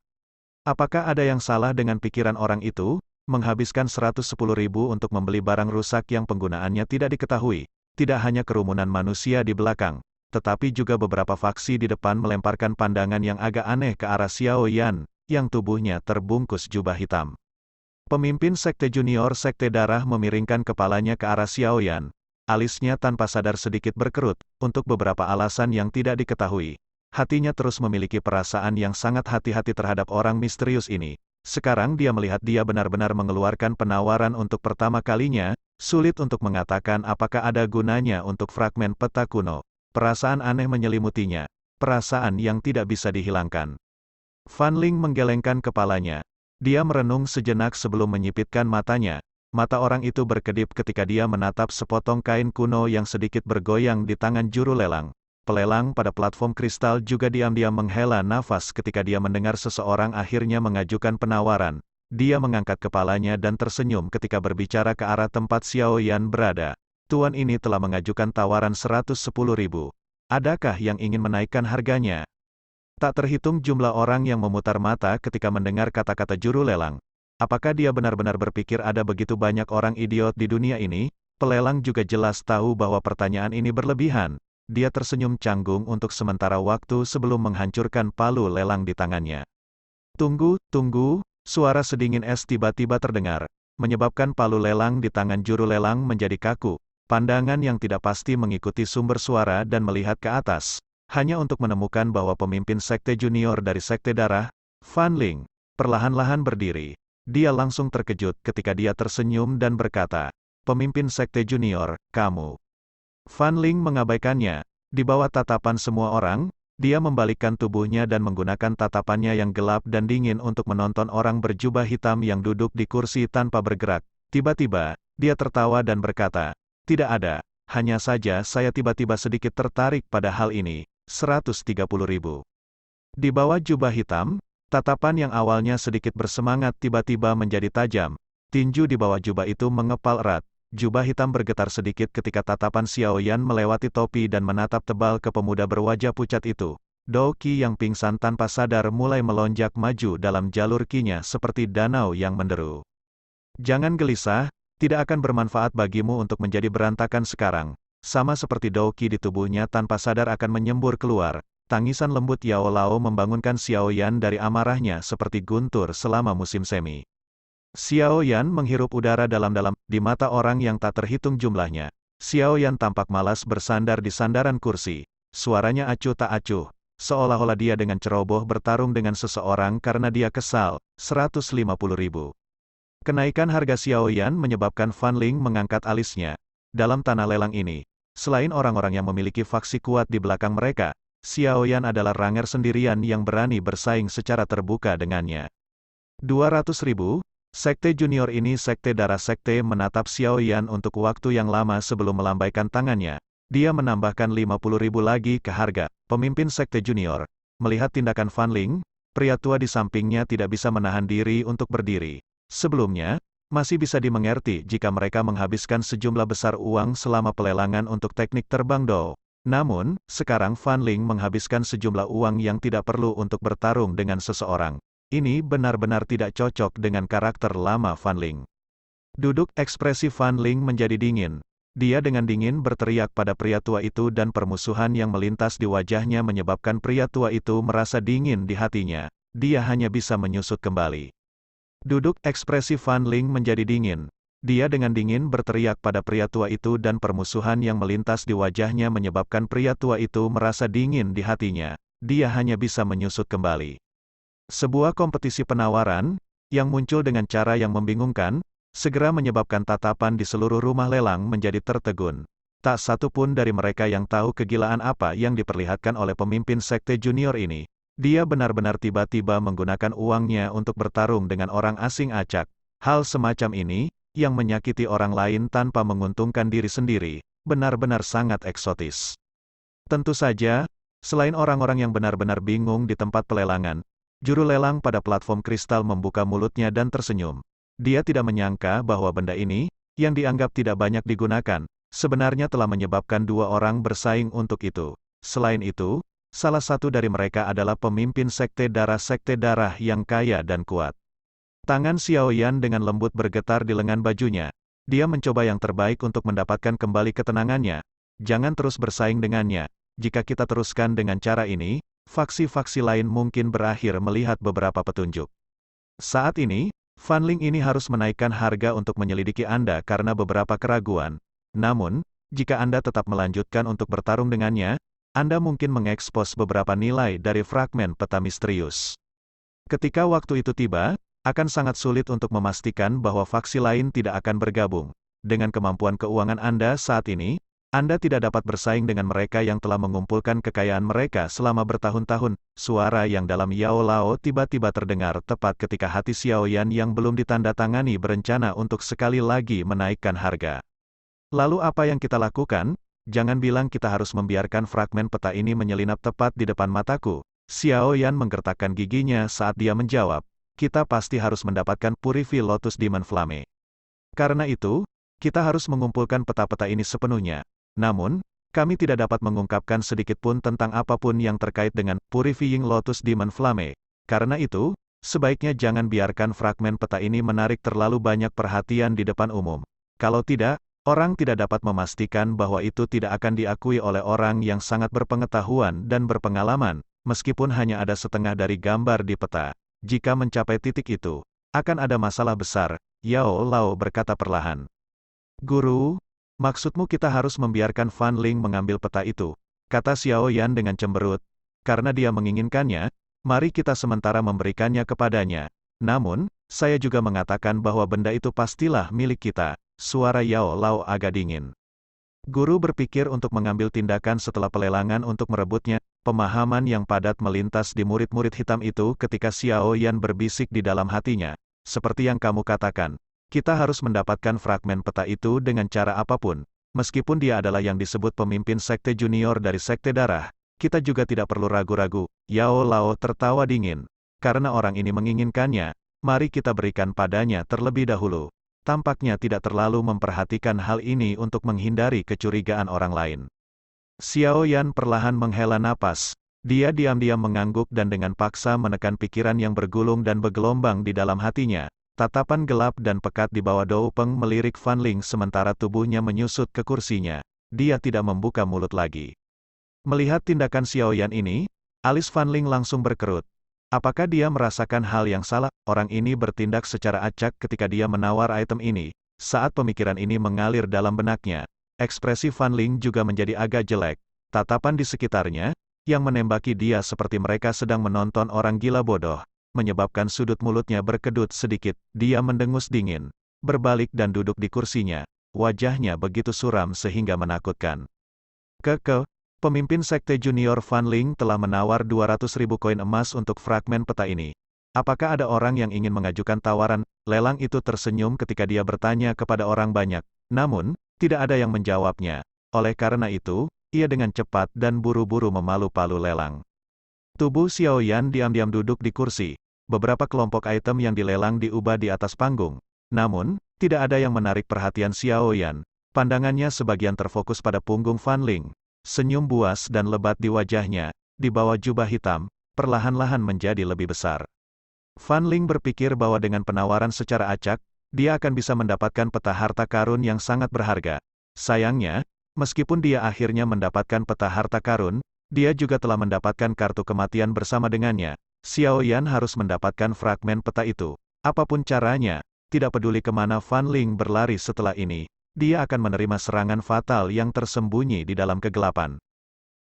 Apakah ada yang salah dengan pikiran orang itu? Menghabiskan 110.000 untuk membeli barang rusak yang penggunaannya tidak diketahui. Tidak hanya kerumunan manusia di belakang, tetapi juga beberapa faksi di depan melemparkan pandangan yang agak aneh ke arah Xiaoyan, yang tubuhnya terbungkus jubah hitam. Pemimpin Sekte Junior Sekte Darah memiringkan kepalanya ke arah Xiaoyan. Alisnya tanpa sadar sedikit berkerut, untuk beberapa alasan yang tidak diketahui. Hatinya terus memiliki perasaan yang sangat hati-hati terhadap orang misterius ini. Sekarang dia melihat dia benar-benar mengeluarkan penawaran untuk pertama kalinya, sulit untuk mengatakan apakah ada gunanya untuk fragmen peta kuno. Perasaan aneh menyelimutinya, perasaan yang tidak bisa dihilangkan. Fan Ling menggelengkan kepalanya. Dia merenung sejenak sebelum menyipitkan matanya. Mata orang itu berkedip ketika dia menatap sepotong kain kuno yang sedikit bergoyang di tangan juru lelang. Pelelang pada platform kristal juga diam-diam menghela nafas ketika dia mendengar seseorang akhirnya mengajukan penawaran. Dia mengangkat kepalanya dan tersenyum ketika berbicara ke arah tempat Xiao Yan berada. Tuan ini telah mengajukan tawaran 110.000. Adakah yang ingin menaikkan harganya? Tak terhitung jumlah orang yang memutar mata ketika mendengar kata-kata juru lelang. Apakah dia benar-benar berpikir ada begitu banyak orang idiot di dunia ini? Pelelang juga jelas tahu bahwa pertanyaan ini berlebihan. Dia tersenyum canggung untuk sementara waktu sebelum menghancurkan palu lelang di tangannya. Tunggu, tunggu, suara sedingin es tiba-tiba terdengar, menyebabkan palu lelang di tangan juru lelang menjadi kaku. Pandangan yang tidak pasti mengikuti sumber suara dan melihat ke atas, hanya untuk menemukan bahwa pemimpin sekte junior dari sekte darah, Fan Ling, perlahan-lahan berdiri. Dia langsung terkejut ketika dia tersenyum dan berkata, "Pemimpin sekte junior, kamu." Fan Ling mengabaikannya. Di bawah tatapan semua orang, dia membalikkan tubuhnya dan menggunakan tatapannya yang gelap dan dingin untuk menonton orang berjubah hitam yang duduk di kursi tanpa bergerak. Tiba-tiba, dia tertawa dan berkata, "Tidak ada, hanya saja saya tiba-tiba sedikit tertarik pada hal ini, 130.000. Di bawah jubah hitam, tatapan yang awalnya sedikit bersemangat tiba-tiba menjadi tajam. Tinju di bawah jubah itu mengepal erat. Jubah hitam bergetar sedikit ketika tatapan Xiao Yan melewati topi dan menatap tebal ke pemuda berwajah pucat itu. Dou Qi yang pingsan tanpa sadar mulai melonjak maju dalam jalur Qi-nya seperti danau yang menderu. "Jangan gelisah, tidak akan bermanfaat bagimu untuk menjadi berantakan sekarang." Sama seperti Dou Qi di tubuhnya tanpa sadar akan menyembur keluar. Tangisan lembut Yao Lao membangunkan Xiao Yan dari amarahnya seperti guntur selama musim semi. Xiao Yan menghirup udara dalam-dalam, di mata orang yang tak terhitung jumlahnya. Xiao Yan tampak malas bersandar di sandaran kursi. Suaranya acuh tak acuh, seolah-olah dia dengan ceroboh bertarung dengan seseorang karena dia kesal. 150.000. Kenaikan harga Xiao Yan menyebabkan Fan Ling mengangkat alisnya. Dalam tanah lelang ini, selain orang-orang yang memiliki faksi kuat di belakang mereka, Xiao Yan adalah ranger sendirian yang berani bersaing secara terbuka dengannya. 200.000. Sekte junior ini sekte darah sekte menatap Xiao Yan untuk waktu yang lama sebelum melambaikan tangannya. Dia menambahkan 50.000 lagi ke harga. Pemimpin sekte junior. Melihat tindakan Fan Ling, pria tua di sampingnya tidak bisa menahan diri untuk berdiri. Sebelumnya, masih bisa dimengerti jika mereka menghabiskan sejumlah besar uang selama pelelangan untuk teknik terbang Dou. Namun, sekarang Fan Ling menghabiskan sejumlah uang yang tidak perlu untuk bertarung dengan seseorang. Ini benar-benar tidak cocok dengan karakter lama Fan Ling. Duduk ekspresi Fan Ling menjadi dingin. Dia dengan dingin berteriak pada pria tua itu dan permusuhan yang melintas di wajahnya menyebabkan pria tua itu merasa dingin di hatinya. Dia hanya bisa menyusut kembali. Duduk ekspresi Fan Ling menjadi dingin. Dia dengan dingin berteriak pada pria tua itu dan permusuhan yang melintas di wajahnya menyebabkan pria tua itu merasa dingin di hatinya. Dia hanya bisa menyusut kembali. Sebuah kompetisi penawaran, yang muncul dengan cara yang membingungkan, segera menyebabkan tatapan di seluruh rumah lelang menjadi tertegun. Tak satu pun dari mereka yang tahu kegilaan apa yang diperlihatkan oleh pemimpin sekte junior ini. Dia benar-benar tiba-tiba menggunakan uangnya untuk bertarung dengan orang asing acak. Hal semacam ini, yang menyakiti orang lain tanpa menguntungkan diri sendiri, benar-benar sangat eksotis. Tentu saja, selain orang-orang yang benar-benar bingung di tempat pelelangan, juru lelang pada platform kristal membuka mulutnya dan tersenyum. Dia tidak menyangka bahwa benda ini, yang dianggap tidak banyak digunakan, sebenarnya telah menyebabkan dua orang bersaing untuk itu. Selain itu, salah satu dari mereka adalah pemimpin sekte darah yang kaya dan kuat. Tangan Xiao Yan dengan lembut bergetar di lengan bajunya. Dia mencoba yang terbaik untuk mendapatkan kembali ketenangannya. Jangan terus bersaing dengannya. Jika kita teruskan dengan cara ini, faksi-faksi lain mungkin berakhir melihat beberapa petunjuk. Saat ini, Fan Ling ini harus menaikkan harga untuk menyelidiki Anda karena beberapa keraguan. Namun, jika Anda tetap melanjutkan untuk bertarung dengannya, Anda mungkin mengekspos beberapa nilai dari fragmen peta misterius. Ketika waktu itu tiba, akan sangat sulit untuk memastikan bahwa faksi lain tidak akan bergabung. Dengan kemampuan keuangan Anda saat ini, Anda tidak dapat bersaing dengan mereka yang telah mengumpulkan kekayaan mereka selama bertahun-tahun. Suara yang dalam Yao Lao tiba-tiba terdengar tepat ketika hati Xiao Yan yang belum ditandatangani berencana untuk sekali lagi menaikkan harga. Lalu apa yang kita lakukan? jangan bilang kita harus membiarkan fragmen peta ini menyelinap tepat di depan mataku. Xiao Yan menggertakkan giginya saat dia menjawab, kita pasti harus mendapatkan Purify Lotus Demon Flame. Karena itu, kita harus mengumpulkan peta-peta ini sepenuhnya. Namun, kami tidak dapat mengungkapkan sedikit pun tentang apapun yang terkait dengan Purifying Lotus Demon Flame. Karena itu, sebaiknya jangan biarkan fragmen peta ini menarik terlalu banyak perhatian di depan umum. Kalau tidak, orang tidak dapat memastikan bahwa itu tidak akan diakui oleh orang yang sangat berpengetahuan dan berpengalaman, meskipun hanya ada setengah dari gambar di peta. Jika mencapai titik itu, akan ada masalah besar, Yao Lao berkata perlahan. Guru, maksudmu kita harus membiarkan Fan Ling mengambil peta itu, kata Xiao Yan dengan cemberut. Karena dia menginginkannya, mari kita sementara memberikannya kepadanya. Namun, saya juga mengatakan bahwa benda itu pastilah milik kita. Suara Yao Lao agak dingin. Guru berpikir untuk mengambil tindakan setelah pelelangan untuk merebutnya. Pemahaman yang padat melintas di murid-murid hitam itu ketika Xiao Yan berbisik di dalam hatinya. Seperti yang kamu katakan, kita harus mendapatkan fragmen peta itu dengan cara apapun. Meskipun dia adalah yang disebut pemimpin sekte junior dari sekte darah, kita juga tidak perlu ragu-ragu. Yao Lao tertawa dingin. Karena orang ini menginginkannya, mari kita berikan padanya terlebih dahulu. Tampaknya tidak terlalu memperhatikan hal ini untuk menghindari kecurigaan orang lain. Xiao Yan perlahan menghela napas. Dia diam-diam mengangguk dan dengan paksa menekan pikiran yang bergulung dan bergelombang di dalam hatinya. Tatapan gelap dan pekat di bawah Dou Peng melirik Fan Ling sementara tubuhnya menyusut ke kursinya. Dia tidak membuka mulut lagi. Melihat tindakan Xiao Yan ini, alis Fan Ling langsung berkerut. Apakah dia merasakan hal yang salah? Orang ini bertindak secara acak ketika dia menawar item ini. Saat pemikiran ini mengalir dalam benaknya, ekspresi Fan Ling juga menjadi agak jelek. Tatapan di sekitarnya, yang menembaki dia seperti mereka sedang menonton orang gila bodoh, menyebabkan sudut mulutnya berkedut sedikit. Dia mendengus dingin, berbalik dan duduk di kursinya. Wajahnya begitu suram sehingga menakutkan. Pemimpin sekte junior Fan Ling telah menawar 200.000 koin emas untuk fragmen peta ini. Apakah ada orang yang ingin mengajukan tawaran? Lelang itu tersenyum ketika dia bertanya kepada orang banyak. Namun, tidak ada yang menjawabnya. Oleh karena itu, ia dengan cepat dan buru-buru memalu-palu lelang. Tubuh Xiao Yan diam-diam duduk di kursi. Beberapa kelompok item yang dilelang diubah di atas panggung. Namun, tidak ada yang menarik perhatian Xiao Yan. Pandangannya sebagian terfokus pada punggung Fan Ling. Senyum buas dan lebat di wajahnya, di bawah jubah hitam, perlahan-lahan menjadi lebih besar. Fan Ling berpikir bahwa dengan penawaran secara acak, dia akan bisa mendapatkan peta harta karun yang sangat berharga. Sayangnya, meskipun dia akhirnya mendapatkan peta harta karun, dia juga telah mendapatkan kartu kematian bersama dengannya. Xiao Yan harus mendapatkan fragmen peta itu. Apapun caranya, tidak peduli kemana Fan Ling berlari setelah ini, dia akan menerima serangan fatal yang tersembunyi di dalam kegelapan.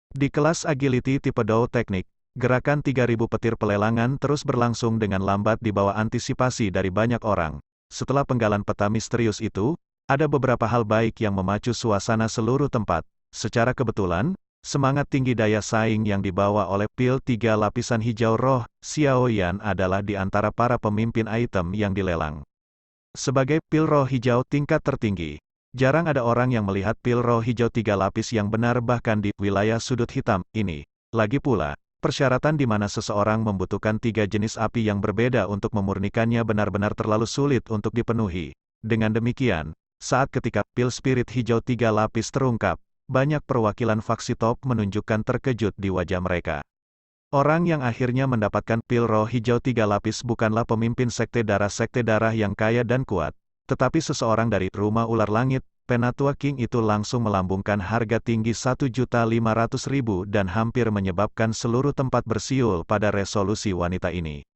Di kelas agility tipe Dou teknik, gerakan 3000 petir pelelangan terus berlangsung dengan lambat di bawah antisipasi dari banyak orang. Setelah penggalan peta misterius itu, ada beberapa hal baik yang memacu suasana seluruh tempat. Secara kebetulan, semangat tinggi daya saing yang dibawa oleh pil 3 lapisan hijau roh, Xiao Yan adalah di antara para pemimpin item yang dilelang. Sebagai pil roh hijau tingkat tertinggi, jarang ada orang yang melihat pil roh hijau 3 lapis yang benar bahkan di wilayah sudut hitam ini. Lagi pula, persyaratan di mana seseorang membutuhkan 3 jenis api yang berbeda untuk memurnikannya benar-benar terlalu sulit untuk dipenuhi. Dengan demikian, saat ketika pil spirit hijau 3 lapis terungkap, banyak perwakilan faksi top menunjukkan terkejut di wajah mereka. Orang yang akhirnya mendapatkan pil roh hijau 3 lapis bukanlah pemimpin sekte darah yang kaya dan kuat, tetapi seseorang dari Rumah Ular Langit. Penatua King itu langsung melambungkan harga tinggi 1.500.000 dan hampir menyebabkan seluruh tempat bersiul pada resolusi wanita ini.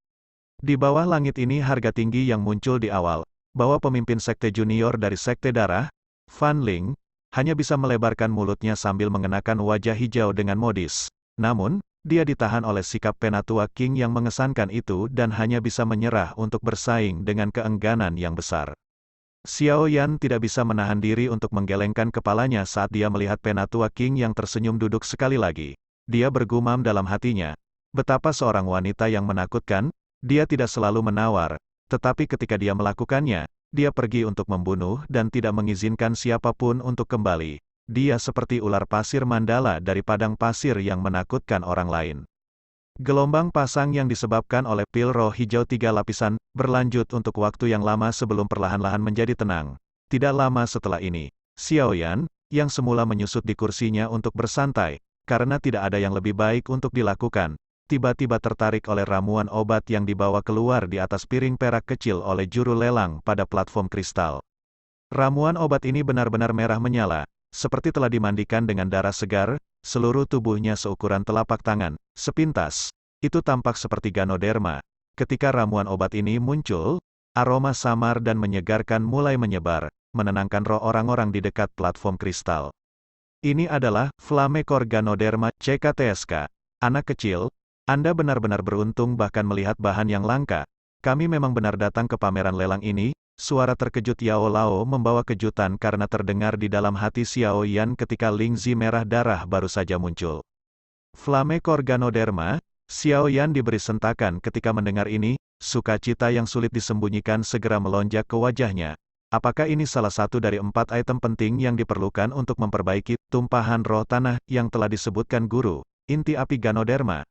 Di bawah langit ini harga tinggi yang muncul di awal, bahwa pemimpin sekte junior dari sekte darah, Fan Ling, hanya bisa melebarkan mulutnya sambil mengenakan wajah hijau dengan modis. Namun, dia ditahan oleh sikap Penatua King yang mengesankan itu dan hanya bisa menyerah untuk bersaing dengan keengganan yang besar. Xiao Yan tidak bisa menahan diri untuk menggelengkan kepalanya saat dia melihat Penatua King yang tersenyum duduk sekali lagi. Dia bergumam dalam hatinya, betapa seorang wanita yang menakutkan, dia tidak selalu menawar, tetapi ketika dia melakukannya, dia pergi untuk membunuh dan tidak mengizinkan siapapun untuk kembali. Dia seperti ular pasir mandala dari padang pasir yang menakutkan orang lain. Gelombang pasang yang disebabkan oleh pil roh hijau 3 lapisan, berlanjut untuk waktu yang lama sebelum perlahan-lahan menjadi tenang. Tidak lama setelah ini, Xiaoyan, yang semula menyusut di kursinya untuk bersantai, karena tidak ada yang lebih baik untuk dilakukan, tiba-tiba tertarik oleh ramuan obat yang dibawa keluar di atas piring perak kecil oleh juru lelang pada platform kristal. Ramuan obat ini benar-benar merah menyala, seperti telah dimandikan dengan darah segar, seluruh tubuhnya seukuran telapak tangan, sepintas. Itu tampak seperti Ganoderma. Ketika ramuan obat ini muncul, aroma samar dan menyegarkan mulai menyebar, menenangkan roh orang-orang di dekat platform kristal. Ini adalah Flamekor Ganoderma CKTSK. Anak kecil, Anda benar-benar beruntung bahkan melihat bahan yang langka. Kami memang benar datang ke pameran lelang ini. Suara terkejut Yao Lao membawa kejutan karena terdengar di dalam hati Xiao Yan ketika Lingzi merah darah baru saja muncul. Flamekor Ganoderma, Xiao Yan diberi sentakan ketika mendengar ini, sukacita yang sulit disembunyikan segera melonjak ke wajahnya. Apakah ini salah satu dari 4 item penting yang diperlukan untuk memperbaiki tumpahan roh tanah yang telah disebutkan guru, inti api Ganoderma?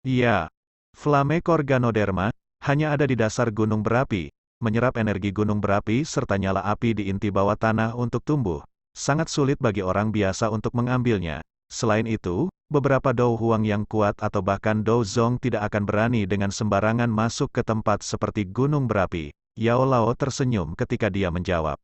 Ya, Flamekor Ganoderma hanya ada di dasar gunung berapi, menyerap energi gunung berapi serta nyala api di inti bawah tanah untuk tumbuh. Sangat sulit bagi orang biasa untuk mengambilnya. Selain itu, beberapa Dou Huang yang kuat atau bahkan Dou Zong tidak akan berani dengan sembarangan masuk ke tempat seperti gunung berapi. Yao Lao tersenyum ketika dia menjawab.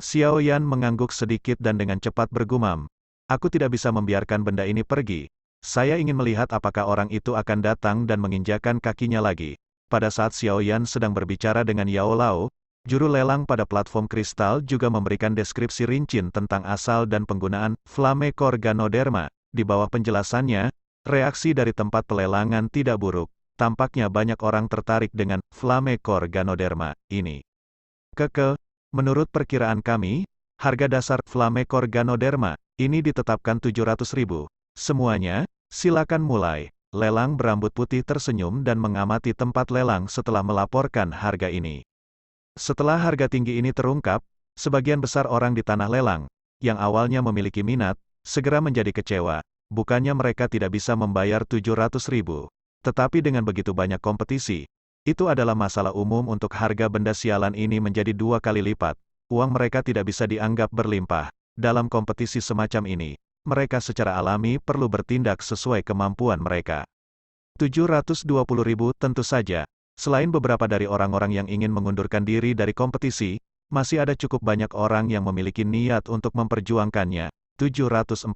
Xiao Yan mengangguk sedikit dan dengan cepat bergumam. Aku tidak bisa membiarkan benda ini pergi. Saya ingin melihat apakah orang itu akan datang dan menginjakan kakinya lagi. Pada saat Xiao Yan sedang berbicara dengan Yao Lao, juru lelang pada platform kristal juga memberikan deskripsi rinci tentang asal dan penggunaan Flamekor Ganoderma. Di bawah penjelasannya, reaksi dari tempat pelelangan tidak buruk. Tampaknya banyak orang tertarik dengan Flamekor Ganoderma ini. Menurut perkiraan kami, harga dasar Flamekor Ganoderma ini ditetapkan 700.000. Semuanya, silakan mulai. Lelang berambut putih tersenyum dan mengamati tempat lelang setelah melaporkan harga ini. Setelah harga tinggi ini terungkap, sebagian besar orang di tanah lelang, yang awalnya memiliki minat, segera menjadi kecewa. Bukannya mereka tidak bisa membayar 700.000. Tetapi dengan begitu banyak kompetisi, itu adalah masalah umum untuk harga benda sialan ini menjadi 2 kali lipat. Uang mereka tidak bisa dianggap berlimpah. Dalam kompetisi semacam ini, mereka secara alami perlu bertindak sesuai kemampuan mereka. 720.000 tentu saja. Selain beberapa dari orang-orang yang ingin mengundurkan diri dari kompetisi, masih ada cukup banyak orang yang memiliki niat untuk memperjuangkannya. 740.000.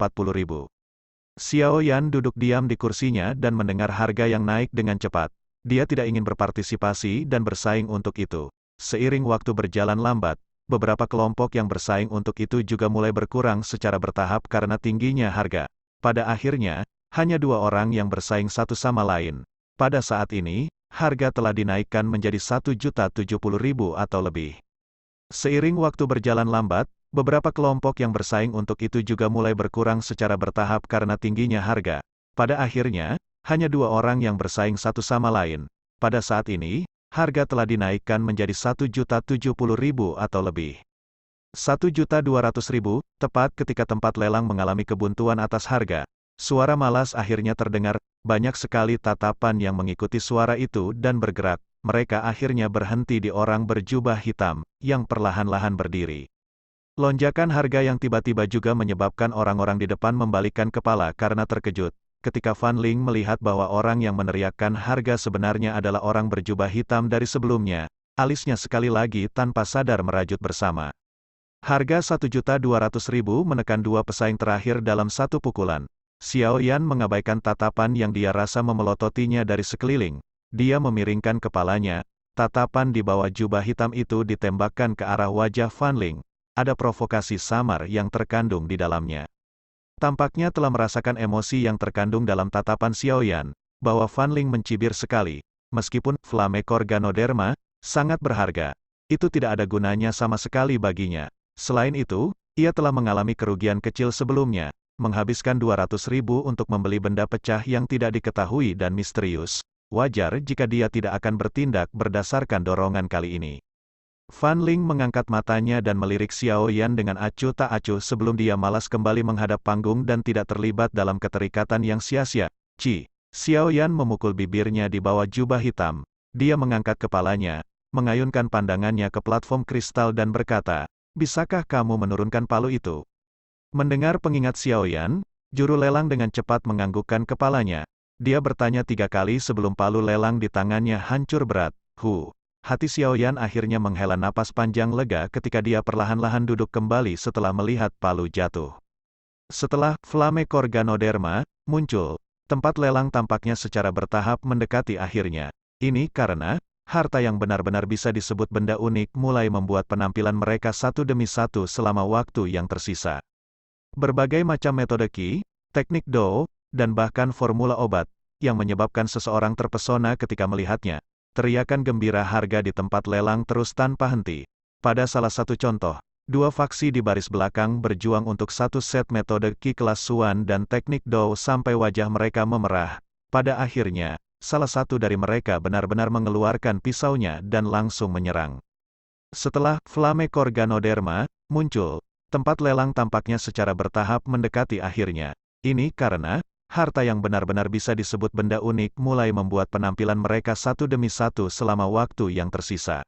Xiao Yan duduk diam di kursinya dan mendengar harga yang naik dengan cepat. Dia tidak ingin berpartisipasi dan bersaing untuk itu. Seiring waktu berjalan lambat, beberapa kelompok yang bersaing untuk itu juga mulai berkurang secara bertahap karena tingginya harga. Pada akhirnya, hanya 2 orang yang bersaing satu sama lain. Pada saat ini, harga telah dinaikkan menjadi 1.070.000 atau lebih. Seiring waktu berjalan lambat, beberapa kelompok yang bersaing untuk itu juga mulai berkurang secara bertahap karena tingginya harga. Pada akhirnya, hanya 2 orang yang bersaing satu sama lain. Pada saat ini, harga telah dinaikkan menjadi 1.070.000 atau lebih. 1.200.000, tepat ketika tempat lelang mengalami kebuntuan atas harga. Suara malas akhirnya terdengar, banyak sekali tatapan yang mengikuti suara itu dan bergerak. Mereka akhirnya berhenti di orang berjubah hitam, yang perlahan-lahan berdiri. Lonjakan harga yang tiba-tiba juga menyebabkan orang-orang di depan membalikkan kepala karena terkejut. Ketika Fan Ling melihat bahwa orang yang meneriakkan harga sebenarnya adalah orang berjubah hitam dari sebelumnya, alisnya sekali lagi tanpa sadar merajut bersama. Harga 1.200.000 menekan 2 pesaing terakhir dalam satu pukulan. Xiao Yan mengabaikan tatapan yang dia rasa memelototinya dari sekeliling. Dia memiringkan kepalanya, tatapan di bawah jubah hitam itu ditembakkan ke arah wajah Fan Ling. Ada provokasi samar yang terkandung di dalamnya. Tampaknya telah merasakan emosi yang terkandung dalam tatapan Xiao Yan, bahwa Fan Ling mencibir sekali. Meskipun Flamekor Ganoderma sangat berharga, itu tidak ada gunanya sama sekali baginya. Selain itu, ia telah mengalami kerugian kecil sebelumnya, menghabiskan 200.000 untuk membeli benda pecah yang tidak diketahui dan misterius. Wajar jika dia tidak akan bertindak berdasarkan dorongan kali ini. Fan Ling mengangkat matanya dan melirik Xiao Yan dengan acuh tak acuh sebelum dia malas kembali menghadap panggung dan tidak terlibat dalam keterikatan yang sia-sia. Xiao Yan memukul bibirnya di bawah jubah hitam. Dia mengangkat kepalanya, mengayunkan pandangannya ke platform kristal dan berkata, "Bisakah kamu menurunkan palu itu?" Mendengar pengingat Xiao Yan, juru lelang dengan cepat menganggukkan kepalanya. Dia bertanya 3 kali sebelum palu lelang di tangannya hancur berat. Hati Xiao Yan akhirnya menghela napas panjang lega ketika dia perlahan-lahan duduk kembali setelah melihat palu jatuh. Setelah Flame Corganoderma muncul, tempat lelang tampaknya secara bertahap mendekati akhirnya. Ini karena harta yang benar-benar bisa disebut benda unik mulai membuat penampilan mereka satu demi satu selama waktu yang tersisa. Berbagai macam metode Qi, teknik Do, dan bahkan formula obat, yang menyebabkan seseorang terpesona ketika melihatnya. Teriakan gembira harga di tempat lelang terus tanpa henti. Pada salah satu contoh, 2 faksi di baris belakang berjuang untuk satu set metode Qi kelas Suan dan teknik Do sampai wajah mereka memerah. Pada akhirnya, salah satu dari mereka benar-benar mengeluarkan pisaunya dan langsung menyerang. Setelah Flame Corganoderma muncul, tempat lelang tampaknya secara bertahap mendekati akhirnya. Ini karena harta yang benar-benar bisa disebut benda unik mulai membuat penampilan mereka satu demi satu selama waktu yang tersisa.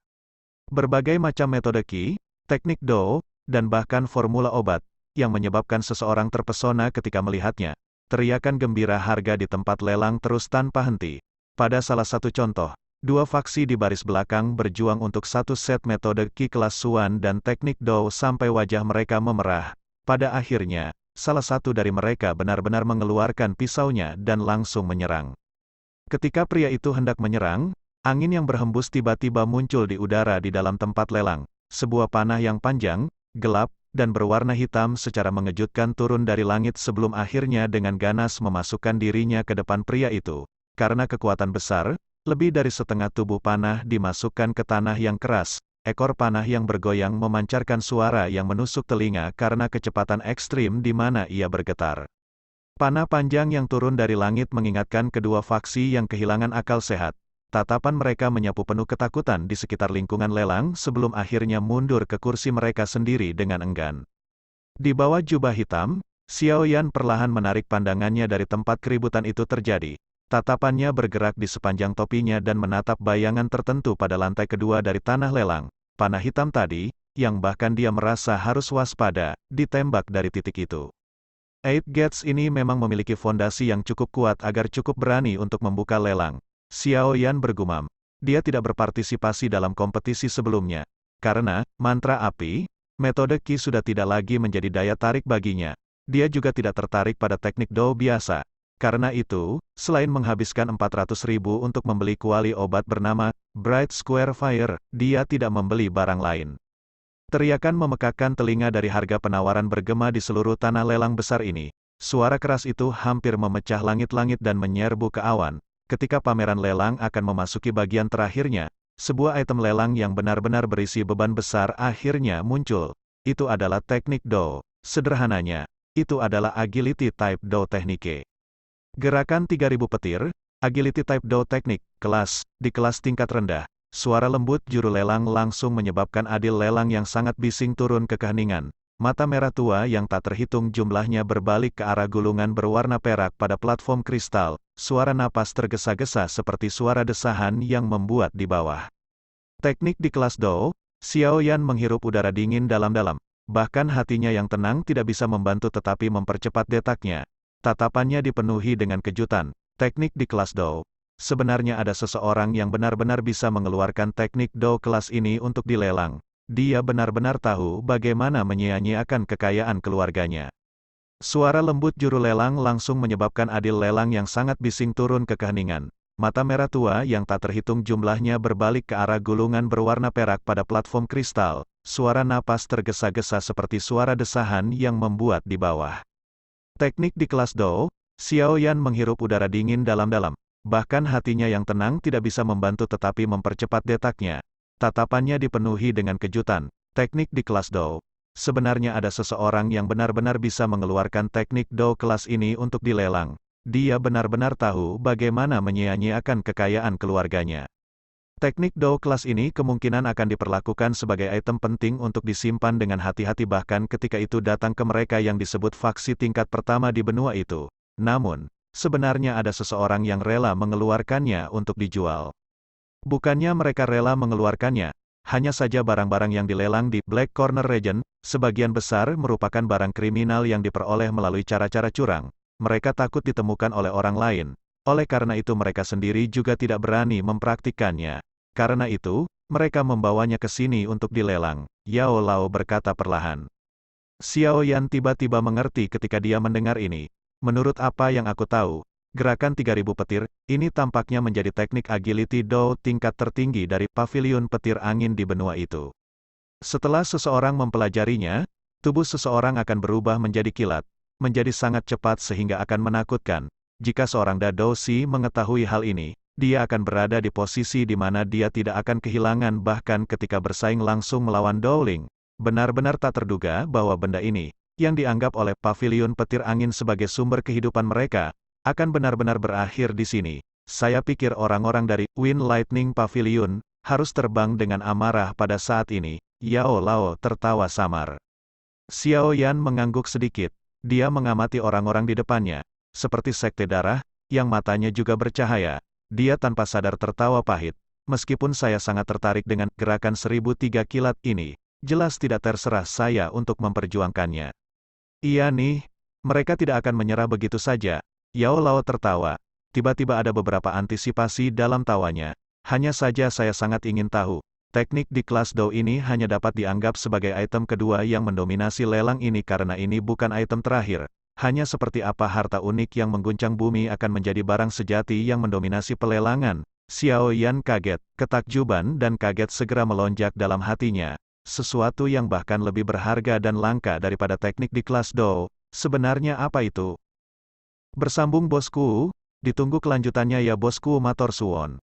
Berbagai macam metode Qi, teknik Do, dan bahkan formula obat, yang menyebabkan seseorang terpesona ketika melihatnya. Teriakan gembira harga di tempat lelang terus tanpa henti. Pada salah satu contoh, 2 faksi di baris belakang berjuang untuk satu set metode Qi kelas Suan dan teknik Do sampai wajah mereka memerah. Pada akhirnya, salah satu dari mereka benar-benar mengeluarkan pisaunya dan langsung menyerang. Ketika pria itu hendak menyerang, angin yang berhembus tiba-tiba muncul di udara di dalam tempat lelang. Sebuah panah yang panjang, gelap, dan berwarna hitam secara mengejutkan turun dari langit sebelum akhirnya dengan ganas memasukkan dirinya ke depan pria itu. Karena kekuatan besar, lebih dari setengah tubuh panah dimasukkan ke tanah yang keras. Ekor panah yang bergoyang memancarkan suara yang menusuk telinga karena kecepatan ekstrim di mana ia bergetar. Panah panjang yang turun dari langit mengingatkan kedua faksi yang kehilangan akal sehat. Tatapan mereka menyapu penuh ketakutan di sekitar lingkungan lelang sebelum akhirnya mundur ke kursi mereka sendiri dengan enggan. Di bawah jubah hitam, Xiao Yan perlahan menarik pandangannya dari tempat keributan itu terjadi. Tatapannya bergerak di sepanjang topinya dan menatap bayangan tertentu pada lantai kedua dari tanah lelang. Panah hitam tadi, yang bahkan dia merasa harus waspada, ditembak dari titik itu. Eight Gates ini memang memiliki fondasi yang cukup kuat agar cukup berani untuk membuka lelang. Xiao Yan bergumam. Dia tidak berpartisipasi dalam kompetisi sebelumnya. Karena, mantra api, metode Qi sudah tidak lagi menjadi daya tarik baginya. Dia juga tidak tertarik pada teknik Do biasa. Karena itu, selain menghabiskan 400.000 untuk membeli kuali obat bernama Bright Square Fire, dia tidak membeli barang lain. Teriakan memekakkan telinga dari harga penawaran bergema di seluruh tanah lelang besar ini. Suara keras itu hampir memecah langit-langit dan menyerbu ke awan. Ketika pameran lelang akan memasuki bagian terakhirnya, sebuah item lelang yang benar-benar berisi beban besar akhirnya muncul. Itu adalah teknik Do. Sederhananya, itu adalah Agility Type Do Technique. Gerakan 3000 petir, Agility Type Do Teknik, kelas, di kelas tingkat rendah. Suara lembut juru lelang langsung menyebabkan adil lelang yang sangat bising turun ke keheningan. Mata merah tua yang tak terhitung jumlahnya berbalik ke arah gulungan berwarna perak pada platform kristal. Suara napas tergesa-gesa seperti suara desahan yang membuat di bawah. Teknik di kelas Do, Xiao Yan menghirup udara dingin dalam-dalam. Bahkan hatinya yang tenang tidak bisa membantu tetapi mempercepat detaknya. Tatapannya dipenuhi dengan kejutan. Teknik di kelas Do. Sebenarnya ada seseorang yang benar-benar bisa mengeluarkan teknik Do kelas ini untuk dilelang. Dia benar-benar tahu bagaimana menyia-nyiakan kekayaan keluarganya. Suara lembut juru lelang langsung menyebabkan adil lelang yang sangat bising turun ke keheningan. Mata merah tua yang tak terhitung jumlahnya berbalik ke arah gulungan berwarna perak pada platform kristal. Suara napas tergesa-gesa seperti suara desahan yang membuat di bawah. Teknik di kelas Do, Xiao Yan menghirup udara dingin dalam-dalam. Bahkan hatinya yang tenang tidak bisa membantu tetapi mempercepat detaknya. Tatapannya dipenuhi dengan kejutan. Teknik di kelas Do. Sebenarnya ada seseorang yang benar-benar bisa mengeluarkan teknik Do kelas ini untuk dilelang. Dia benar-benar tahu bagaimana menyia-nyiakan kekayaan keluarganya. Teknik Do kelas ini kemungkinan akan diperlakukan sebagai item penting untuk disimpan dengan hati-hati bahkan ketika itu datang ke mereka yang disebut faksi tingkat pertama di benua itu. Namun, sebenarnya ada seseorang yang rela mengeluarkannya untuk dijual. Bukannya mereka rela mengeluarkannya, hanya saja barang-barang yang dilelang di Black Corner Region, sebagian besar merupakan barang kriminal yang diperoleh melalui cara-cara curang. Mereka takut ditemukan oleh orang lain. Oleh karena itu mereka sendiri juga tidak berani mempraktikkannya. Karena itu, mereka membawanya ke sini untuk dilelang, Yao Lao berkata perlahan. Xiao Yan tiba-tiba mengerti ketika dia mendengar ini. Menurut apa yang aku tahu, gerakan 3000 petir, ini tampaknya menjadi teknik agility Do tingkat tertinggi dari pavilion petir angin di benua itu. Setelah seseorang mempelajarinya, tubuh seseorang akan berubah menjadi kilat, menjadi sangat cepat sehingga akan menakutkan. Jika seorang Dadoshi mengetahui hal ini, dia akan berada di posisi di mana dia tidak akan kehilangan bahkan ketika bersaing langsung melawan Dowling. Benar-benar tak terduga bahwa benda ini, yang dianggap oleh pavilion petir angin sebagai sumber kehidupan mereka, akan benar-benar berakhir di sini. Saya pikir orang-orang dari Wind Lightning Pavilion harus terbang dengan amarah pada saat ini. Yao Lao tertawa samar. Xiao Yan mengangguk sedikit. Dia mengamati orang-orang di depannya, seperti sekte darah, yang matanya juga bercahaya. Dia tanpa sadar tertawa pahit. Meskipun saya sangat tertarik dengan gerakan 1003 kilat ini, jelas tidak terserah saya untuk memperjuangkannya. Iya nih, mereka tidak akan menyerah begitu saja. Yao Lao tertawa. Tiba-tiba ada beberapa antisipasi dalam tawanya. Hanya saja saya sangat ingin tahu, teknik di kelas Do ini hanya dapat dianggap sebagai item kedua yang mendominasi lelang ini karena ini bukan item terakhir. Hanya seperti apa harta unik yang mengguncang bumi akan menjadi barang sejati yang mendominasi pelelangan. Xiao Yan kaget, ketakjuban dan kaget segera melonjak dalam hatinya. Sesuatu yang bahkan lebih berharga dan langka daripada teknik di kelas Do. Sebenarnya apa itu? Bersambung bosku, ditunggu kelanjutannya ya bosku matur suwun.